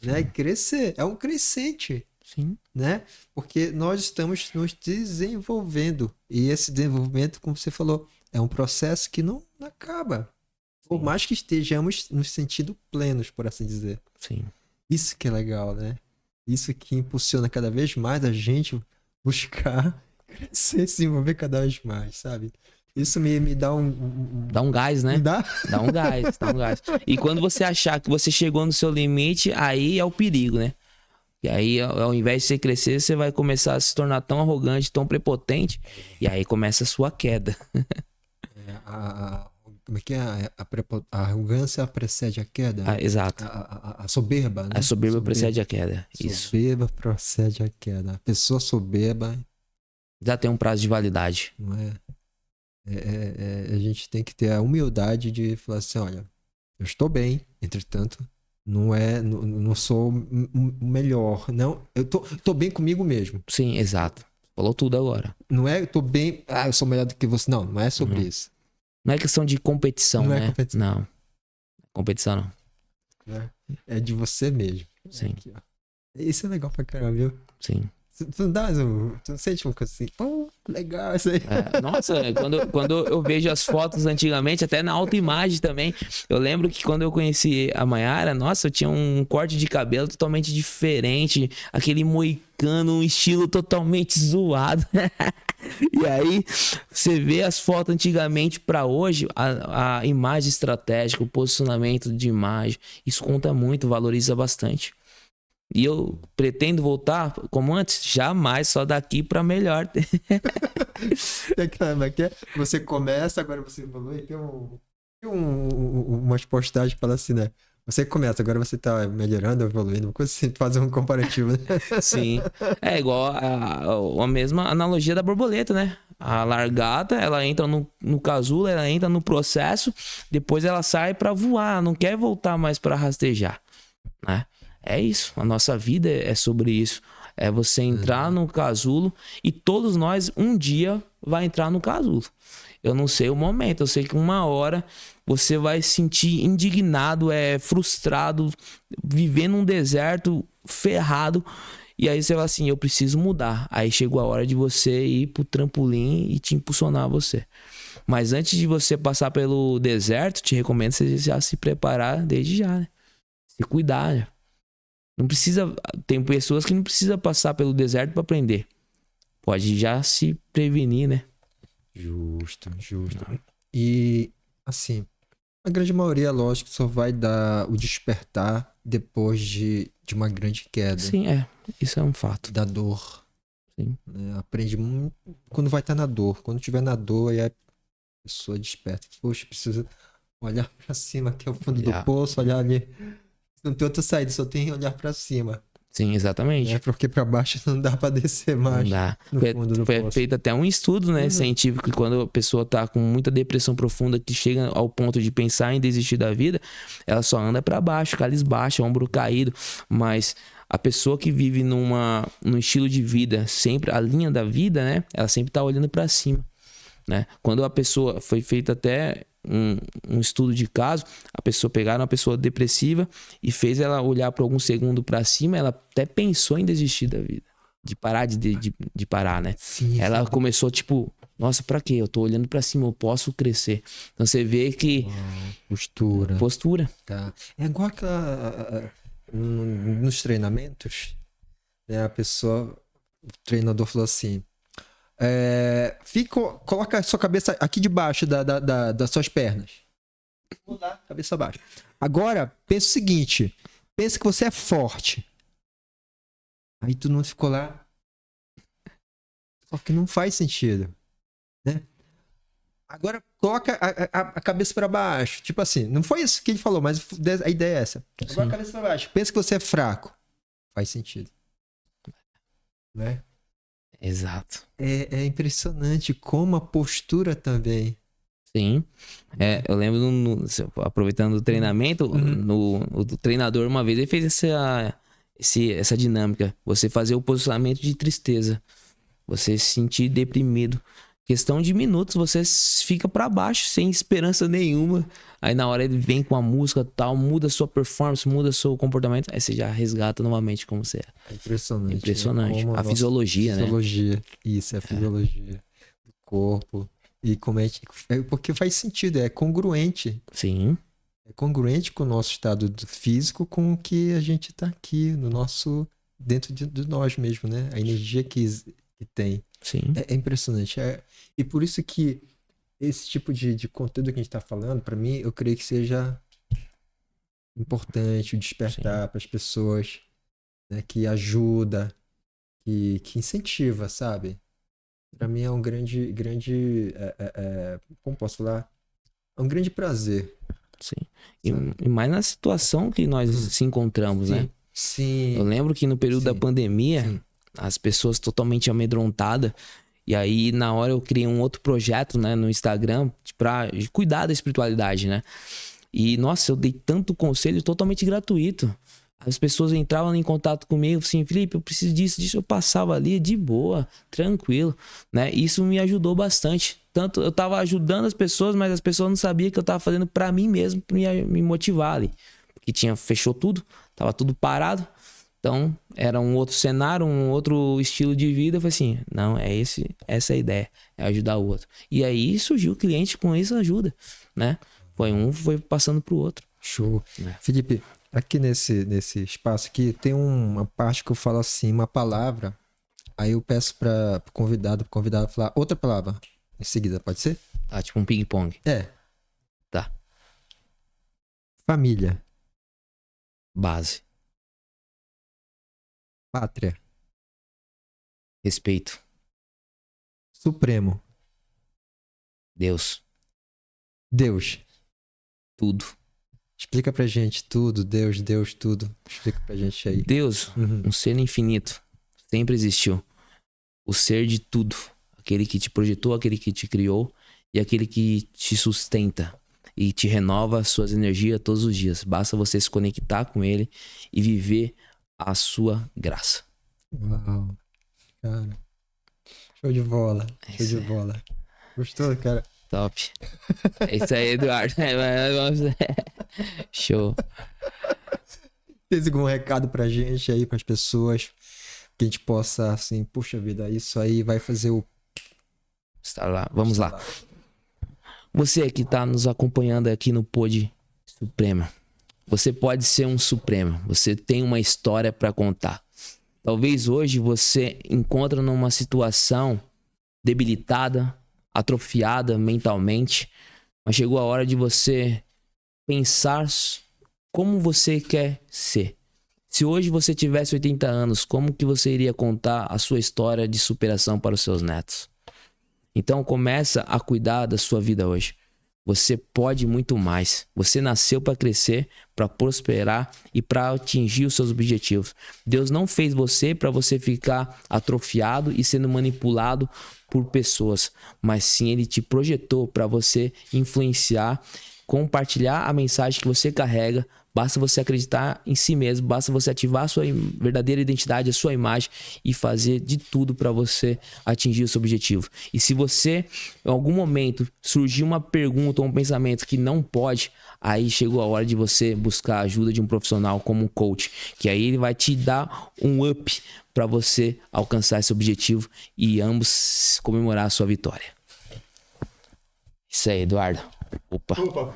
né? E crescer. É um crescente, Sim. né? Porque nós estamos nos desenvolvendo. E esse desenvolvimento, como você falou, é um processo que não acaba. Por mais que estejamos nos sentindo plenos, por assim dizer. Sim. Isso que é legal, né? Isso que impulsiona cada vez mais a gente buscar crescer, se envolver cada vez mais, sabe? Isso me dá Dá um gás, né? Me dá? Dá um gás, dá um gás. E quando você achar que você chegou no seu limite, aí é o perigo, né? E aí, ao invés de você crescer, você vai começar a se tornar tão arrogante, tão prepotente, e aí começa a sua queda. Como é que é? A arrogância precede a queda? Exato. A soberba, né? A soberba precede a queda. Isso. Soberba precede a queda. A pessoa soberba, Já tem um prazo de validade. não é? A gente tem que ter a humildade de falar assim, olha, eu estou bem, entretanto, não sou o melhor. Não, eu tô bem comigo mesmo. Sim, exato. Falou tudo agora. Não é eu tô bem, eu sou melhor do que você. Não é sobre isso. Não é questão de competição, Não né? é competição. Não. Competição não. Né? É de você mesmo. Sim. Aqui, ó. Isso é legal pra caramba, viu? Sim. Tu não sente uma coisa assim, pô, legal isso aí. Nossa, quando eu vejo as fotos antigamente, até na autoimagem também, eu lembro que quando eu conheci a Mayara, nossa, eu tinha um corte de cabelo totalmente diferente, aquele moicano, um estilo totalmente zoado. E aí, você vê as fotos antigamente para hoje, a imagem estratégica, o posicionamento de imagem, isso conta muito, valoriza bastante. E eu pretendo voltar como antes? Jamais, só daqui pra melhor. Você começa, agora você evolui. Tem umas postagens que falam assim, né? Você começa, agora você tá melhorando, evoluindo, uma coisa assim, fazer um comparativo, né? Sim. É igual a mesma analogia da borboleta, né? A largata, ela entra no casulo, ela entra no processo, depois ela sai pra voar, não quer voltar mais pra rastejar, né? É isso, a nossa vida é sobre isso. É você entrar no casulo e todos nós um dia vai entrar no casulo. Eu não sei o momento, eu sei que uma hora você vai se sentir indignado, frustrado, vivendo um deserto ferrado. E aí você vai assim, eu preciso mudar. Aí chegou a hora de você ir pro trampolim e te impulsionar a você. Mas antes de você passar pelo deserto, te recomendo você já se preparar desde já, né? Se cuidar, né? Não precisa. Tem pessoas que não precisam passar pelo deserto para aprender. Pode já se prevenir, né? Justo. E, assim, a grande maioria, lógico, só vai dar o despertar depois de uma grande queda. Sim, isso é um fato. Da dor. Sim. Aprende muito quando vai estar na dor. Quando estiver na dor, aí a pessoa desperta. Poxa, precisa olhar para cima, que é o fundo do poço, olhar ali. Não tem outra saída, só tem que olhar pra cima. Sim, exatamente. Porque pra baixo não dá pra descer mais. Não dá. No fundo do Foi poço. feito até um estudo, né, científico, que quando a pessoa tá com muita depressão profunda, que chega ao ponto de pensar em desistir da vida, ela só anda pra baixo, cabisbaixa, ombro caído. Mas a pessoa que vive num estilo de vida, sempre a linha da vida, né, ela sempre tá olhando pra cima, né? Quando a pessoa, foi feito até um estudo de caso, a pessoa pegaram uma pessoa depressiva e fez ela olhar por algum segundo pra cima, ela até pensou em desistir da vida, de parar de parar, né? Sim, ela começou tipo, nossa, pra quê? Eu tô olhando pra cima, eu posso crescer. Então você vê que postura. Tá. É igual aquela nos treinamentos, né? A pessoa treinador falou assim: coloca a sua cabeça aqui debaixo das suas pernas. Vou lá, cabeça abaixo. Agora, pensa o seguinte: pensa que você é forte. Aí todo mundo ficou lá. Só que não faz sentido, né? Agora coloca a cabeça para baixo. Tipo assim, não foi isso que ele falou, mas a ideia é essa. Agora a cabeça para baixo. Pensa que você é fraco. Faz sentido. Né? Exato. É impressionante como a postura também. Sim. Eu lembro, aproveitando o treinamento, o treinador uma vez ele fez essa dinâmica. Você fazer o posicionamento de tristeza. Você se sentir deprimido. Questão de minutos, você fica pra baixo, sem esperança nenhuma. Aí na hora ele vem com a música tal, muda a sua performance, muda seu comportamento. Aí você já resgata novamente como você é. É impressionante. Impressionante. A fisiologia, né? Fisiologia. Isso, é a fisiologia do corpo. E como porque faz sentido, é congruente. Sim. É congruente com o nosso estado físico, com o que a gente tá aqui, dentro de nós mesmo, né? A energia que tem. Sim. É impressionante. E por isso que esse tipo de conteúdo que a gente está falando, para mim, eu creio que seja importante o despertar para as pessoas, né, que ajuda, que incentiva, sabe? Para mim é um grande, como posso falar? É um grande prazer. Sim. E mais na situação que nós se encontramos, sim, né? Sim. Eu lembro que no período da pandemia, as pessoas totalmente amedrontadas. E aí, na hora, eu criei um outro projeto, né, no Instagram pra cuidar da espiritualidade, né? E, nossa, eu dei tanto conselho totalmente gratuito. As pessoas entravam em contato comigo, assim, Felipe, eu preciso disso. Eu passava ali de boa, tranquilo, né? Isso me ajudou bastante. Tanto eu tava ajudando as pessoas, mas as pessoas não sabiam que eu tava fazendo pra mim mesmo, pra me motivar ali. Porque fechou tudo, tava tudo parado. Então, era um outro cenário, um outro estilo de vida. Eu falei assim, não, essa é a ideia, é ajudar o outro. E aí surgiu o cliente com isso ajuda, né? Foi passando pro outro. Show. Felipe, aqui nesse espaço aqui, tem uma parte que eu falo assim, uma palavra, aí eu peço para o convidado falar outra palavra em seguida, pode ser? Tá, tipo um ping-pong. Tá. Família. Base. Pátria. Respeito. Supremo. Deus. Tudo. Explica pra gente tudo, Deus, tudo. Explica pra gente aí. Deus, um ser infinito, sempre existiu. O ser de tudo. Aquele que te projetou, aquele que te criou e aquele que te sustenta e te renova suas energias todos os dias. Basta você se conectar com ele e viver a sua graça. Uau, cara. Show de bola. Gostou, cara? Top. É isso aí, Eduardo. Show. Tem algum recado pra gente aí, pras pessoas, que a gente possa, assim, puxa vida, isso aí vai fazer o... Está lá. Vamos lá. Você que tá nos acompanhando aqui no Pod Supremo, você pode ser um Supremo. Você tem uma história pra contar. Talvez hoje você encontre numa situação debilitada, atrofiada mentalmente, mas chegou a hora de você pensar como você quer ser. Se hoje você tivesse 80 anos, como que você iria contar a sua história de superação para os seus netos? Então começa a cuidar da sua vida hoje. Você pode muito mais. Você nasceu para crescer, para prosperar e para atingir os seus objetivos. Deus não fez você para você ficar atrofiado e sendo manipulado por pessoas, mas sim Ele te projetou para você influenciar, compartilhar a mensagem que você carrega. Basta você acreditar em si mesmo, basta você ativar a sua verdadeira identidade, a sua imagem e fazer de tudo para você atingir o seu objetivo. E se você, em algum momento, surgir uma pergunta ou um pensamento que não pode, aí chegou a hora de você buscar a ajuda de um profissional como um coach, que aí ele vai te dar um up para você alcançar esse objetivo e ambos comemorar a sua vitória. Isso aí, Eduardo. Opa.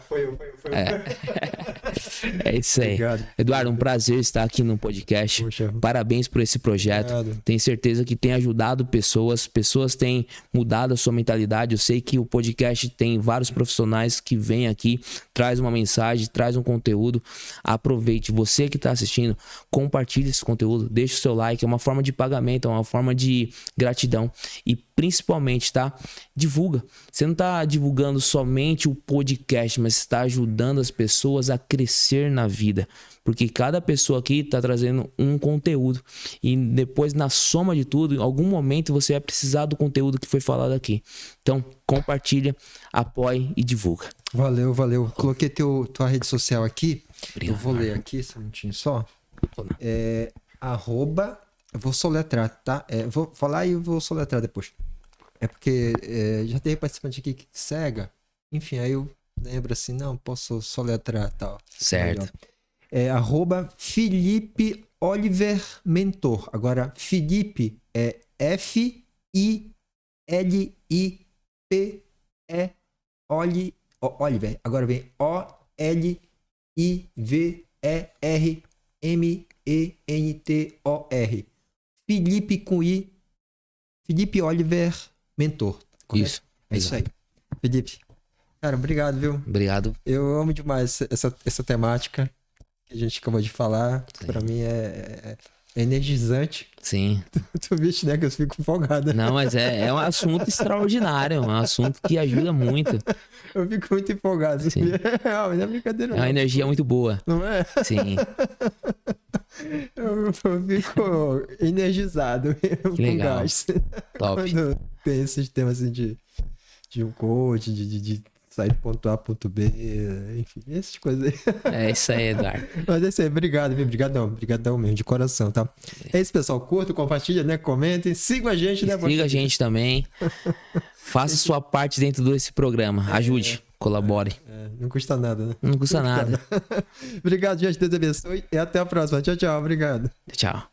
Foi eu. É isso aí. Obrigado. Eduardo, um prazer estar aqui no podcast. Poxa. Parabéns por esse projeto. Obrigado. Tenho certeza que tem ajudado pessoas. Pessoas têm mudado a sua mentalidade. Eu sei que o podcast tem vários profissionais que vêm aqui, traz uma mensagem, traz um conteúdo. Aproveite. Você que está assistindo, compartilhe esse conteúdo, deixe o seu like. É uma forma de pagamento, é uma forma de gratidão. E principalmente, tá? Divulga. Você não está divulgando somente o podcast, mas está ajudando as pessoas a crescer na vida. Porque cada pessoa aqui está trazendo um conteúdo. E depois, na soma de tudo, em algum momento você vai precisar do conteúdo que foi falado aqui. Então, compartilha, apoie e divulga. Valeu. Coloquei tua rede social aqui. Obrigado. Eu vou ler aqui, só um minutinho só. @ eu vou soletrar, tá? Vou falar e vou soletrar depois. É porque já tem participante aqui que cega. Enfim, aí eu lembro assim, não, posso soletrar e tal. Certo. @ Felipe Oliver Mentor. Agora, Felipe é F-I-L-I-P-E Oliver. Agora vem O-L-I-V-E-R-M-E-N-T-O-R. Felipe com I. Felipe Oliver Mentor. Correto? Isso. É isso aí. Felipe, cara, obrigado, viu? Obrigado. Eu amo demais essa temática que a gente acabou de falar. Sim. Pra mim é energizante. Sim. Tu viste, né? Que eu fico empolgado. Não, mas é um assunto extraordinário. É um assunto que ajuda muito. Eu fico muito empolgado. Sim. Não é brincadeira, É uma não. energia muito boa. Não é? Sim. Eu fico energizado com legal. gás. Top. Quando tem esses temas assim de um coach, de sair do ponto A, ponto B, enfim, essas coisas aí. É isso aí, Eduardo. Mas é isso aí, obrigado, viu? Obrigadão mesmo, de coração, tá? É isso, pessoal. Curta, compartilha, né? Comentem, sigam a gente, né? Siga a gente também. Faça sua parte dentro desse programa. Ajude, colabore. Não custa nada, né? Não custa nada. Obrigado, gente. Deus abençoe e até a próxima. Tchau, tchau. Obrigado. Tchau.